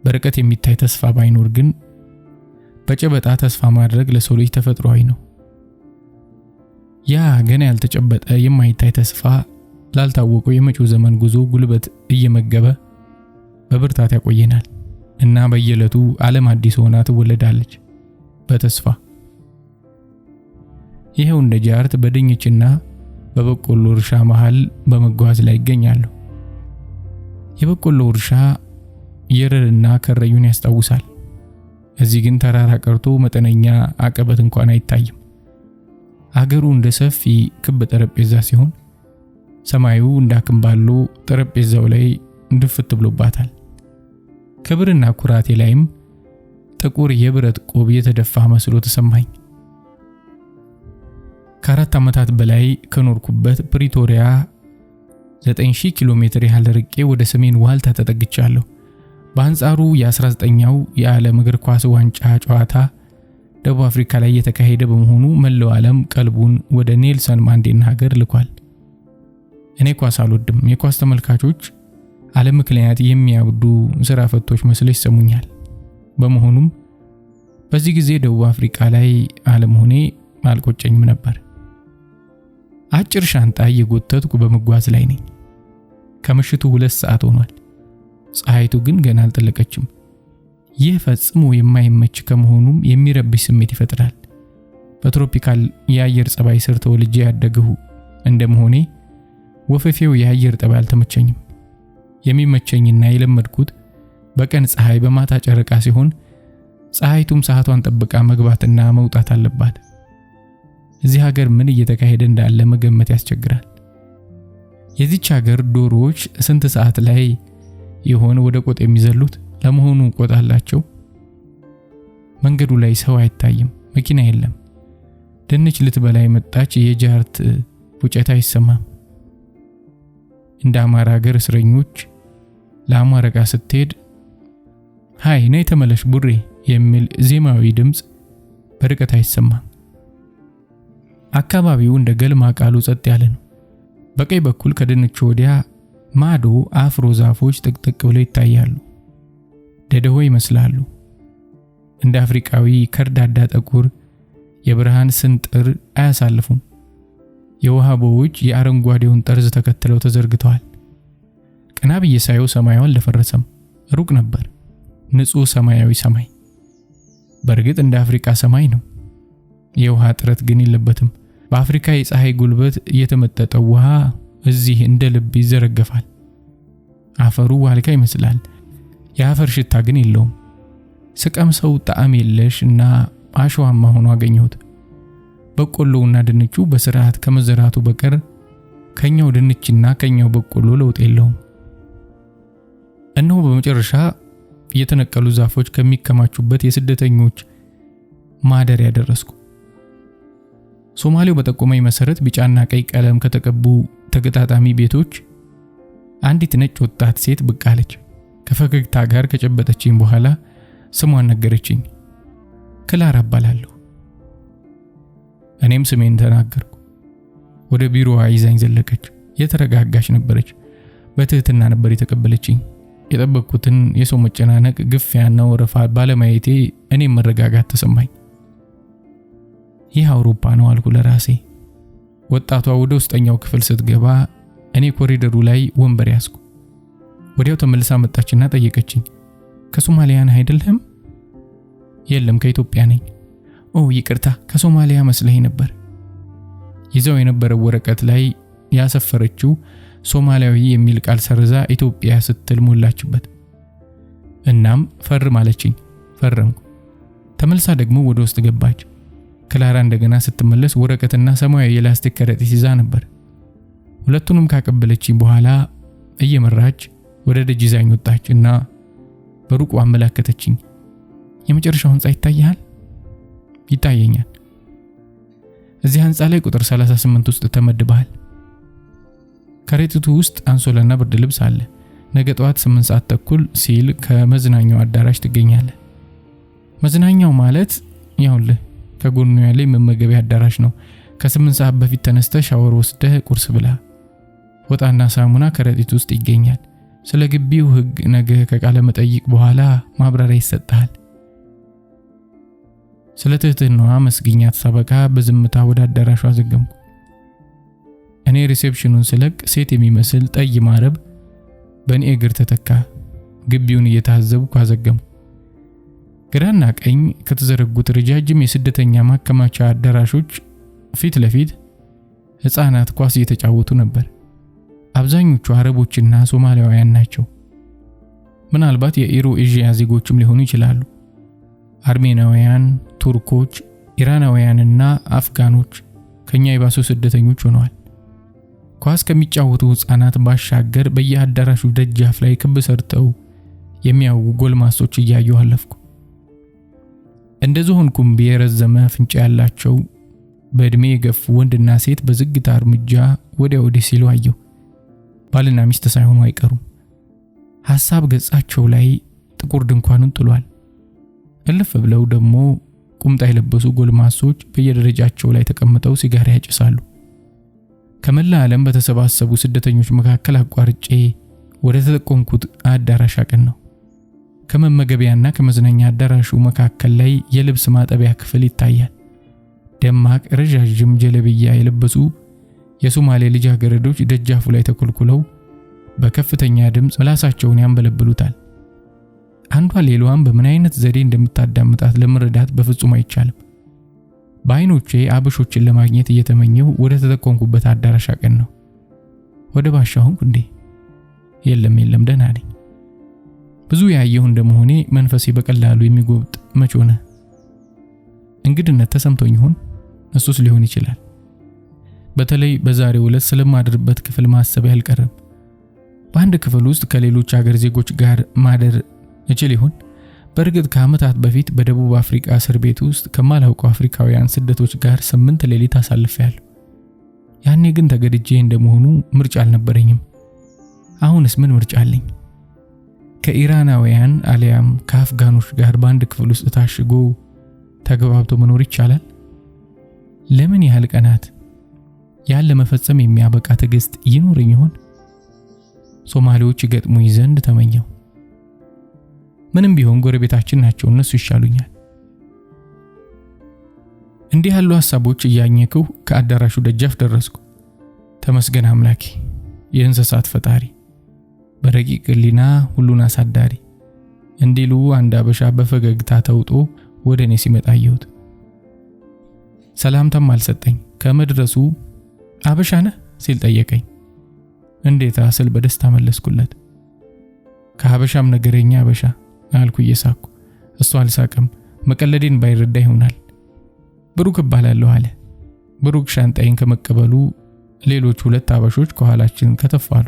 በርቀት የሚታይ ተስፋ ባይኖር ግን በጨበጣ ተስፋ ማድረግ ለሰው ልጅ ተፈጥሯዊ ነው። ያ ገና ያልተጨበጠ የማይታይ ተስፋ ላልታወቀው የመጪው ዘመን ጉዞ ጉልበት እየመገበ በብርታት ያቆየናል እና በየዕለቱ ዓለም አዲስ ሆና ትወለዳለች በተስፋ። ይሄው እንደ ጃርት በድንችና በበቆሎ እርሻ መሃል በመጓዝ ላይ ይገኛሉ። የበቆሎ እርሻ የረርና ከረዩን ያስታውሳል። እዚህ ግን ተራራ ቀርቶ መጠነኛ አቀበት እንኳን አይታይም። አገሩ እንደ ሰፊ ክብ ጠረጴዛ ሲሆን ሰማዩ እንዳክምባሎ ጠረጴዛው ላይ ድፍት ብሎባታል። ክብርና ኩራቴ ላይም ጥቁር የብረት ቆብ የተደፋ መስሎ ተሰማኝ። ከ4 ዓመታት በላይ ከኖርኩበት ፕሪቶሪያ 9000 ኪሎ ሜትር ያህል ርቄ ወደ ሰሜን ዋልታ ተጠግቻለሁ። በአንጻሩ የ19ኛው የዓለም እግር ኳስ ዋንጫ ጨዋታ ደቡብ አፍሪካ ላይ የተካሄደ በመሆኑ መላው ዓለም ቀልቡን ወደ ኔልሰን ማንዴላ ሀገር ልኳል። እኔ ኳስ አልወድም። የኳስ ተመልካቾች አለ ምክንያት የሚያብዱ ስራ ፈቶች መስለው ይሰሙኛል። በመሆኑም በዚህ ጊዜ ደቡብ አፍሪካ ላይ አለመሆኔ አልቆጨኝም ነበር። አጭር ሻንጣ እየጎተትኩ በመጓዝ ላይ ነኝ። ከምሽቱ 2 ሰዓት ሆኗል። ፀሐይቱ ግን ገና አልጠለቀችም። ይህ ፈጽሞ የማይመች ከመሆኑም የሚረብሽ ስሜት ይፈጥራል። በትሮፒካል የአየር ጸባይ ስር ተወልጄ ያደግሁ እንደመሆኔ ወፈፌው የአየር ጠባይ አልተመቸኝም። የሚመቸኝና የለመድኩት በቀን ፀሐይ በማታ ጨረቃ ሲሆን ፀሐይቱም ሰዓቷን ጠብቃ መግባትና መውጣት አለባት። እዚህ ሀገር ምን እየተካሄደ እንዳለ መገመት ያስቸግራል። የዚች ሀገር ዶሮዎች ስንት ሰዓት ላይ ይሆን ወደ ቆጥ የሚዘሉት? ለመሆኑ ቆጥ አላቸው? መንገዱ ላይ ሰው አይታይም፣ መኪና የለም። ድንች ልትበላ የመጣች የጃርት ፉጨት አይሰማም። እንደ አማራ ሀገር እስረኞች ለአማረቃ ስትሄድ ሃይ ነይ ተመለሽ ቡሬ የሚል ዜማዊ ድምጽ በርቀት አይሰማም። አካባቢው እንደ ገልማ ቃሉ ጸጥ ያለ ነው። በቀኝ በኩል ከድንቹ ወዲያ ማዶ አፍሮ ዛፎች ጥቅጥቅ ብለው ይታያሉ። ደደሆ ይመስላሉ። እንደ አፍሪካዊ ከርዳዳ ጠቁር የብርሃን ስንጥር አያሳልፉም። የውሃ ቦዮች የአረንጓዴውን ጠርዝ ተከትለው ተዘርግተዋል። ቀና ብዬ ሳየው ሰማዩ አልደፈረሰም፣ ሩቅ ነበር። ንጹህ ሰማያዊ ሰማይ። በእርግጥ እንደ አፍሪካ ሰማይ ነው። የውሃ እጥረት ግን የለበትም። በአፍሪካ የፀሐይ ጉልበት የተመጠጠው ውሃ እዚህ እንደ ልብ ይዘረገፋል። አፈሩ ዋልካ ይመስላል። የአፈር ሽታ ግን የለውም። ስቀምሰው ጣዕም የለሽ እና አሸዋማ ሆኖ አገኘሁት። በቆሎውና ድንቹ በስርዓት ከመዘራቱ በቀር ከኛው ድንችና ከኛው በቆሎ ለውጥ የለውም። እነሆ በመጨረሻ የተነቀሉ ዛፎች ከሚከማቹበት የስደተኞች ማደሪያ ደረስኩ። ሶማሌው በጠቆመኝ መሰረት ቢጫና ቀይ ቀለም ከተቀቡ ተገጣጣሚ ቤቶች አንዲት ነጭ ወጣት ሴት ብቅ አለች። ከፈገግታ ጋር ከጨበጠችኝ በኋላ ስሟን ነገረችኝ። ክላራ እባላለሁ። እኔም ስሜን ተናገርኩ። ወደ ቢሮዋ ይዛኝ ዘለቀች። የተረጋጋች ነበረች። በትህትና ነበር የተቀበለችኝ። የጠበቅኩትን የሰው መጨናነቅ፣ ግፊያና ወረፋ ባለማየቴ እኔም መረጋጋት ተሰማኝ። ይህ አውሮፓ ነው አልኩ ለራሴ። ወጣቷ ወደ ውስጠኛው ክፍል ስትገባ እኔ ኮሪደሩ ላይ ወንበር ያዝኩ። ወዲያው ተመልሳ መጣችና ጠየቀችኝ። ከሶማሊያ ነህ አይደለም? የለም ከኢትዮጵያ ነኝ። ኦ ይቅርታ፣ ከሶማሊያ መስለኝ ነበር። ይዘው የነበረው ወረቀት ላይ ያሰፈረችው ሶማሊያዊ የሚል ቃል ሰርዛ ኢትዮጵያ ስትል ሞላችበት። እናም ፈርም አለችኝ። ፈረምኩ። ተመልሳ ደግሞ ወደ ውስጥ ገባች። ክላራ እንደገና ስትመለስ ወረቀትና ሰማያዊ የላስቲክ ከረጢት ይዛ ነበር። ሁለቱንም ካቀበለችኝ በኋላ እየመራች ወደ ደጅ ይዛኝ ወጣችና በሩቁ አመላከተችኝ። የመጨረሻው ህንጻ ይታያል? ይታየኛል። እዚህ ህንጻ ላይ ቁጥር 38 ውስጥ ተመድበሃል። ከረጢቱ ውስጥ አንሶላና ብርድ ልብስ አለ። ነገ ጠዋት 8 ሰዓት ተኩል ሲል ከመዝናኛው አዳራሽ ትገኛለህ። መዝናኛው ማለት ያውልህ ከጎኑ ያለ መመገቢያ አዳራሽ ነው። ከ8 ሰዓት በፊት ተነስተህ ሻወር ወስደህ ቁርስ ብላ። ወጣና ሳሙና ከረጢት ውስጥ ይገኛል። ስለ ግቢው ህግ ነገ ከቃለ መጠይቅ በኋላ ማብራሪያ ይሰጣል። ስለ ትህትናዋ መስግኛት ሳበቃ በዝምታ ወደ አዳራሹ አዘገምኩ። እኔ ሪሴፕሽኑን ስለቅ ሴት የሚመስል ጠይም አረብ በእኔ እግር ተተካ። ግቢውን እየታዘብኩ አዘገምኩ። ግራና ቀኝ ከተዘረጉት ረጃጅም የስደተኛ ማከማቻ አዳራሾች ፊት ለፊት ህፃናት ኳስ እየተጫወቱ ነበር። አብዛኞቹ አረቦችና ሶማሊያውያን ናቸው። ምናልባት የኢሮ ኤዥያ ዜጎችም ሊሆኑ ይችላሉ። አርሜናውያን፣ ቱርኮች፣ ኢራናውያንና አፍጋኖች ከኛ የባሱ ስደተኞች ሆነዋል። ኳስ ከሚጫወቱ ህፃናት ባሻገር በየአዳራሹ ደጃፍ ላይ ክብ ሰርተው የሚያውቁ ጎልማሶች እያየሁ አለፍኩ። እንደዚሁን ኩምቢ የረዘመ ፍንጫ ያላቸው በእድሜ የገፉ ወንድና ሴት በዝግታ እርምጃ ወዲያ ወዲህ ሲሉ አየሁ። ባልና ሚስት ሳይሆኑ አይቀሩም። ሐሳብ ገጻቸው ላይ ጥቁር ድንኳኑን ጥሏል። እልፍ ብለው ደግሞ ቁምጣ የለበሱ ጎልማሶች በየደረጃቸው ላይ ተቀምጠው ሲጋራ ያጭሳሉ። ከመላ ዓለም በተሰባሰቡ ስደተኞች መካከል አቋርጬ ወደ ተጠቆምኩት አዳራሽ አቀን ነው። ከመመገቢያና ከመዝናኛ አዳራሹ መካከል ላይ የልብስ ማጠቢያ ክፍል ይታያል። ደማቅ ረዣዥም ጀለብያ የለበሱ የሶማሌ ልጃገረዶች ደጃፉ ላይ ተኮልኩለው በከፍተኛ ድምጽ ምላሳቸውን ያንበለብሉታል። አንዷ ሌላዋን በምን አይነት ዘዴ እንደምታዳምጣት ለመረዳት በፍጹም አይቻልም። በአይኖቼ አበሾችን ለማግኘት እየተመኘው ወደ ተጠቆምኩበት አዳራሽ አቀን ነው። ወደ ባሻሁን እንዴ? የለም ደህና ነኝ። ብዙ ያየሁ እንደመሆኔ መንፈሴ በቀላሉ የሚጎብጥ መች ሆነ። እንግድነት ተሰምቶኝ ይሆን? እሱስ ሊሆን ይችላል። በተለይ በዛሬው ዕለት ስለማድርበት ክፍል ማሰብ ያልቀረም። በአንድ ክፍል ውስጥ ከሌሎች ሀገር ዜጎች ጋር ማደር እችል ይሆን? በእርግጥ ከዓመታት በፊት በደቡብ አፍሪካ እስር ቤት ውስጥ ከማላውቀው አፍሪካውያን ስደቶች ጋር 8 ሌሊት አሳልፌያለሁ። ያኔ ግን ተገድጄ እንደመሆኑ ምርጫ አልነበረኝም። አሁንስ ምን ምርጫ አለኝ? ከኢራናውያን አሊያም ከአፍጋኖች ጋር በአንድ ክፍል ውስጥ ታሽጎ ተገባብቶ መኖር ይቻላል? ለምን ያህል ቀናት ያን ለመፈጸም የሚያበቃ ትዕግስት ይኖረኝ ይሆን? ሶማሌዎች ይገጥሙኝ ዘንድ ተመኘው። ምንም ቢሆን ጎረቤታችን ናቸው፣ እነሱ ይሻሉኛል። እንዲህ ያሉ ሐሳቦች እያኘኩ ከአዳራሹ ደጃፍ ደረስኩ። ተመስገን አምላኬ፣ የእንስሳት ፈጣሪ፣ በረቂቅ ሕሊና ሁሉን አሳዳሪ እንዲሉ አንድ አበሻ በፈገግታ ተውጦ ወደ እኔ ሲመጣ አየሁት። ሰላምታም አልሰጠኝ። ከመድረሱ አበሻ ነህ ሲል ጠየቀኝ። እንዴታ ስል በደስታ መለስኩለት። ከሀበሻም ነገረኛ አበሻ አልኩ እየሳኩ። እሱ አልሳቀም። መቀለዴን ባይረዳ ይሆናል። ብሩክ እባላለሁ አለ። ብሩክ ሻንጣዬን ከመቀበሉ ሌሎች 2 አበሾች ከኋላችን ከተፋሉ።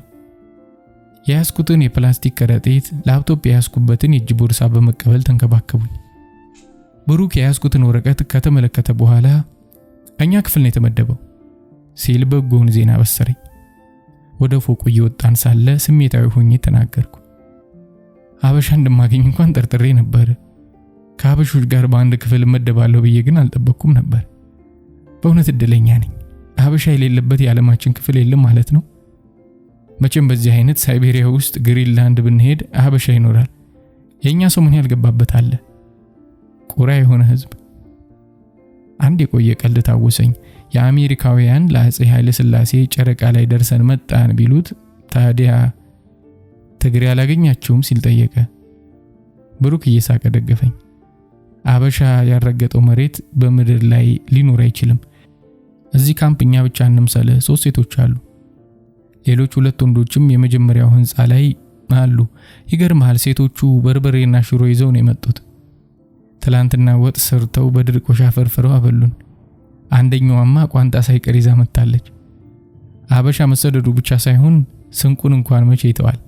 የያዝኩትን የፕላስቲክ ከረጢት፣ ላፕቶፕ የያዝኩበትን የእጅ ቦርሳ በመቀበል ተንከባከቡኝ። ብሩክ የያዝኩትን ወረቀት ከተመለከተ በኋላ እኛ ክፍል ነው የተመደበው ሲል በጎን ዜና በሰረኝ። ወደ ፎቁ እየወጣን ሳለ ስሜታዊ ሆኜ ተናገርኩ። አበሻ እንደማገኝ እንኳን ጠርጥሬ ነበር። ከአበሾች ጋር በአንድ ክፍል መደባለሁ ብዬ ግን አልጠበቅኩም ነበር። በእውነት እድለኛ ነኝ። አበሻ የሌለበት የዓለማችን ክፍል የለም ማለት ነው። መቼም በዚህ አይነት ሳይቤሪያ ውስጥ ግሪንላንድ ብንሄድ አበሻ ይኖራል። የኛ ሰው ምን ያልገባበት አለ? ቁራ የሆነ ህዝብ። አንድ የቆየ ቀልድ ታወሰኝ። የአሜሪካውያን ለአፄ ኃይለ ሥላሴ ጨረቃ ላይ ደርሰን መጣን ቢሉት ታዲያ ትግሬ አላገኛቸውም ሲል ጠየቀ። ብሩክ እየሳቀ ደገፈኝ። አበሻ ያረገጠው መሬት በምድር ላይ ሊኖር አይችልም። እዚህ ካምፕኛ ብቻ እንምሰለ 3 ሴቶች አሉ። ሌሎች 2 ወንዶችም የመጀመሪያው ህንጻ ላይ አሉ። ይገርማል፣ ሴቶቹ በርበሬና ሽሮ ይዘው ነው የመጡት። ትላንትና ወጥ ሰርተው በድርቆሽ አፈርፍረው አበሉን። አንደኛዋማ ቋንጣ ሳይቀር ይዛ መጣለች። አበሻ መሰደዱ ብቻ ሳይሆን ስንቁን እንኳን መቼ ይተዋል።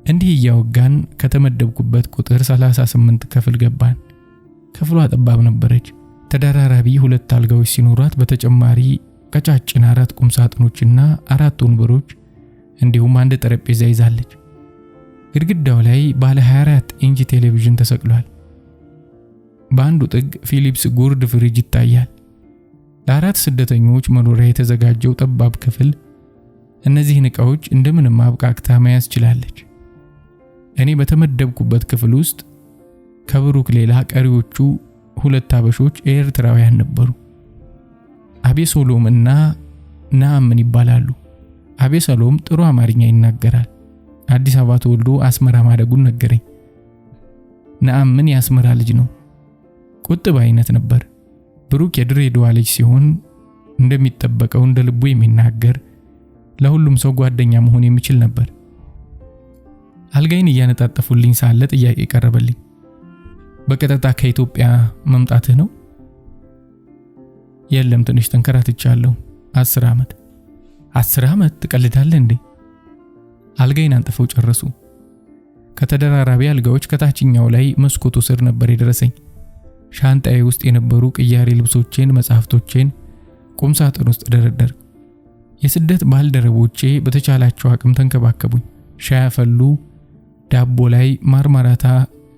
እንዲህ እያወጋን ከተመደብኩበት ቁጥር 38 ክፍል ገባን። ክፍሏ ጠባብ ነበረች። ተደራራቢ 2 አልጋዎች ሲኖሯት በተጨማሪ ቀጫጭን 4 ቁም ሳጥኖችና 4 ወንበሮች እንዲሁም አንድ ጠረጴዛ ይዛለች። ግድግዳው ላይ ባለ 24 ኢንች ቴሌቪዥን ተሰቅሏል። በአንዱ ጥግ ፊሊፕስ ጉርድ ፍሪጅ ይታያል። ለ4 ስደተኞች መኖሪያ የተዘጋጀው ጠባብ ክፍል እነዚህን ዕቃዎች እንደምንም አብቃቅታ መያዝ ችላለች። እኔ በተመደብኩበት ክፍል ውስጥ ከብሩክ ሌላ ቀሪዎቹ 2 አበሾች ኤርትራውያን ነበሩ። አቤሰሎም እና ናአምን ይባላሉ። አቤሰሎም ጥሩ አማርኛ ይናገራል። አዲስ አበባ ተወልዶ አስመራ ማደጉን ነገረኝ። ናአምን የአስመራ ልጅ ነው። ቁጥብ አይነት ነበር። ብሩክ የድሬዳዋ ልጅ ሲሆን እንደሚጠበቀው እንደ ልቡ የሚናገር ለሁሉም ሰው ጓደኛ መሆን የሚችል ነበር። አልጋይን እያነጣጠፉልኝ ሳለ ጥያቄ ቀረበልኝ። በቀጥታ ከኢትዮጵያ መምጣትህ ነው? የለም ትንሽ ተንከራትቻለሁ። 10 ዓመት። 10 ዓመት ትቀልዳለህ እንዴ? አልጋይን አንጥፈው ጨረሱ። ከተደራራቢ አልጋዎች ከታችኛው ላይ መስኮቱ ስር ነበር የደረሰኝ። ሻንጣዬ ውስጥ የነበሩ ቅያሬ ልብሶቼን፣ መጽሐፍቶቼን ቁም ሳጥን ውስጥ ደረደርኩ። የስደት ባልደረቦቼ በተቻላቸው አቅም ተንከባከቡኝ። ሻይ አፈሉ። ዳቦ ላይ ማርማራታ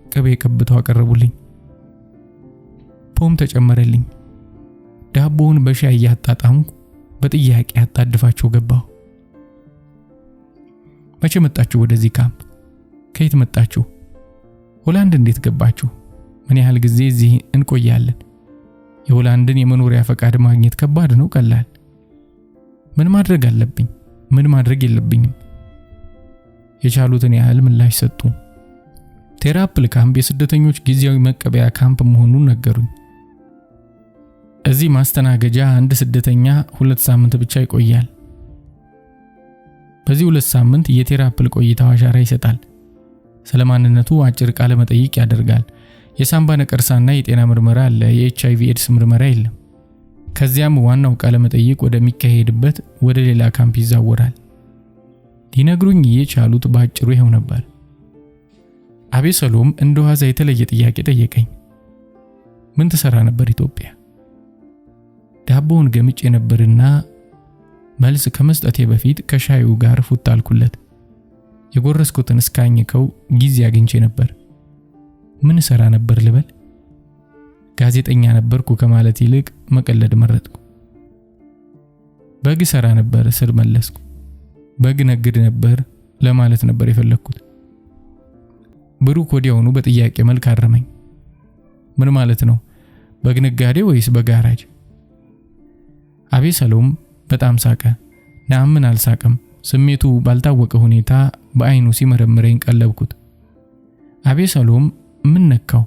ቅቤ ቀብተው አቀረቡልኝ። ፖም ተጨመረልኝ። ዳቦውን በሻይ እያጣጣምኩ በጥያቄ አጣድፋቸው ገባሁ። መቼ መጣችሁ ወደዚህ ካምፕ? ከየት መጣችሁ? ሆላንድ እንዴት ገባችሁ? ምን ያህል ጊዜ እዚህ እንቆያለን? የሆላንድን የመኖሪያ ፈቃድ ማግኘት ከባድ ነው ቀላል? ምን ማድረግ አለብኝ? ምን ማድረግ የለብኝም? የቻሉትን ያህል ምላሽ ሰጡ። ቴራፕል ካምፕ የስደተኞች ጊዜያዊ መቀበያ ካምፕ መሆኑን ነገሩኝ። እዚህ ማስተናገጃ አንድ ስደተኛ 2 ሳምንት ብቻ ይቆያል። በዚህ 2 ሳምንት የቴራፕል ቆይታው አሻራ ይሰጣል። ስለማንነቱ አጭር ቃለ መጠይቅ ያደርጋል። የሳምባ ነቀርሳና የጤና ምርመራ አለ። የኤችአይቪ ኤድስ ምርመራ የለም። ከዚያም ዋናው ቃለ መጠይቅ ወደሚካሄድበት ወደ ሌላ ካምፕ ይዛወራል። ሊነግሩኝ የቻሉት ባጭሩ ይሄው ነበር። አቤሰሎም እንደዋዛ የተለየ ጥያቄ ጠየቀኝ። ምን ትሰራ ነበር ኢትዮጵያ? ዳቦውን ገምጬ ነበርና መልስ ከመስጠቴ በፊት ከሻዩ ጋር ፉት አልኩለት። የጎረስኩትን እስካኝከው ጊዜ አግኝቼ ነበር። ምን ሰራ ነበር ልበል? ጋዜጠኛ ነበርኩ ከማለት ይልቅ መቀለድ መረጥኩ። በግ ሰራ ነበር ስል መለስኩ። በግ ነግድ ነበር ለማለት ነበር የፈለኩት። ብሩክ ወዲያውኑ በጥያቄ መልክ አረመኝ። ምን ማለት ነው? በግ ነጋዴ ወይስ በጋራጅ? አቤሰሎም በጣም ሳቀ። ናምን አልሳቀም። ስሜቱ ባልታወቀ ሁኔታ በአይኑ ሲመረምረኝ ቀለብኩት። አቤሰሎም ምን ነካው?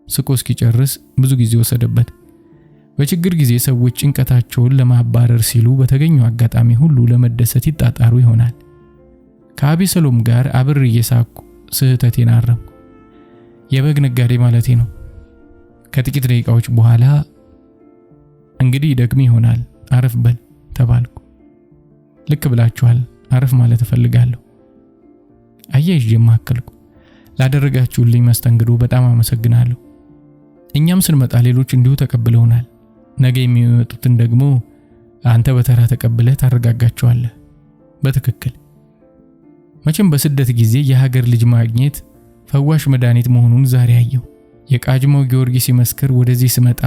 ስቆ እስኪጨርስ ብዙ ጊዜ ወሰደበት። በችግር ጊዜ ሰዎች ጭንቀታቸውን ለማባረር ሲሉ በተገኘው አጋጣሚ ሁሉ ለመደሰት ይጣጣሩ ይሆናል። ከአቤሰሎም ጋር አብሬ እየሳቅኩ ስህተቴን አረምኩ። የበግ ነጋዴ ማለቴ ነው። ከጥቂት ደቂቃዎች በኋላ እንግዲህ ደግሜ ይሆናል አረፍ በል ተባልኩ። ልክ ብላችኋል፣ አረፍ ማለት እፈልጋለሁ። አያይዤም አከልኩ። ላደረጋችሁልኝ መስተንግዶ በጣም አመሰግናለሁ። እኛም ስንመጣ ሌሎች እንዲሁ ተቀብለውናል። ነገ የሚመጡትን ደግሞ አንተ በተራ ተቀብለህ ታረጋጋቸዋለህ። በትክክል መቼም በስደት ጊዜ የሀገር ልጅ ማግኘት ፈዋሽ መድኃኒት መሆኑን ዛሬ አየሁ። የቃጅማው ጊዮርጊስ ሲመስክር ወደዚህ ስመጣ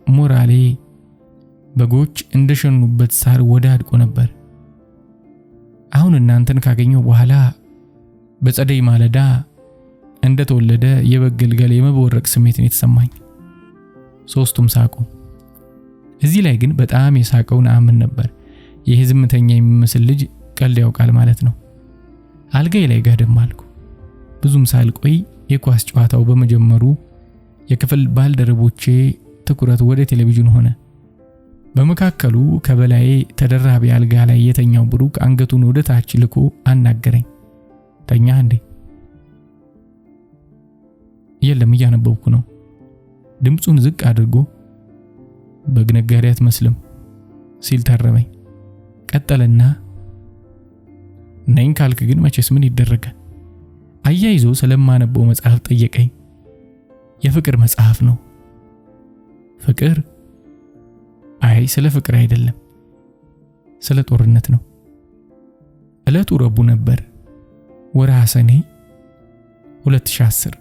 ሞራሌ በጎች እንደሸኑበት ሳር ወዳድቆ ነበር። አሁን እናንተን ካገኘው በኋላ በጸደይ ማለዳ እንደተወለደ የበግ ግልገል የመቦረቅ ስሜትን የተሰማኝ። ሶስቱም ሳቁ። እዚህ ላይ ግን በጣም የሳቀው ነአምን ነበር። ይህ ዝምተኛ የሚመስል ልጅ ቀልድ ያውቃል ማለት ነው። አልጋዬ ላይ ጋደም አልኩ። ብዙም ሳልቆይ የኳስ ጨዋታው በመጀመሩ የክፍል ባልደረቦቼ ትኩረት ወደ ቴሌቪዥን ሆነ። በመካከሉ ከበላይ ተደራቢ አልጋ ላይ የተኛው ብሩክ አንገቱን ወደ ታች ልኮ አናገረኝ። ተኛ እንዴ? የለም እያነበብኩ ነው። ድምጹን ዝቅ አድርጎ በግ ነጋዴ አትመስልም ሲል ተረበኝ። ቀጠለና ነኝ ካልክ ግን መቼስ ምን ይደረጋል? አያይዞ ስለማነበው መጽሐፍ ጠየቀኝ። የፍቅር መጽሐፍ ነው። ፍቅር? አይ ስለ ፍቅር አይደለም፣ ስለ ጦርነት ነው። ዕለቱ ረቡዕ ነበር፣ ወርሃ ሰኔ 2010።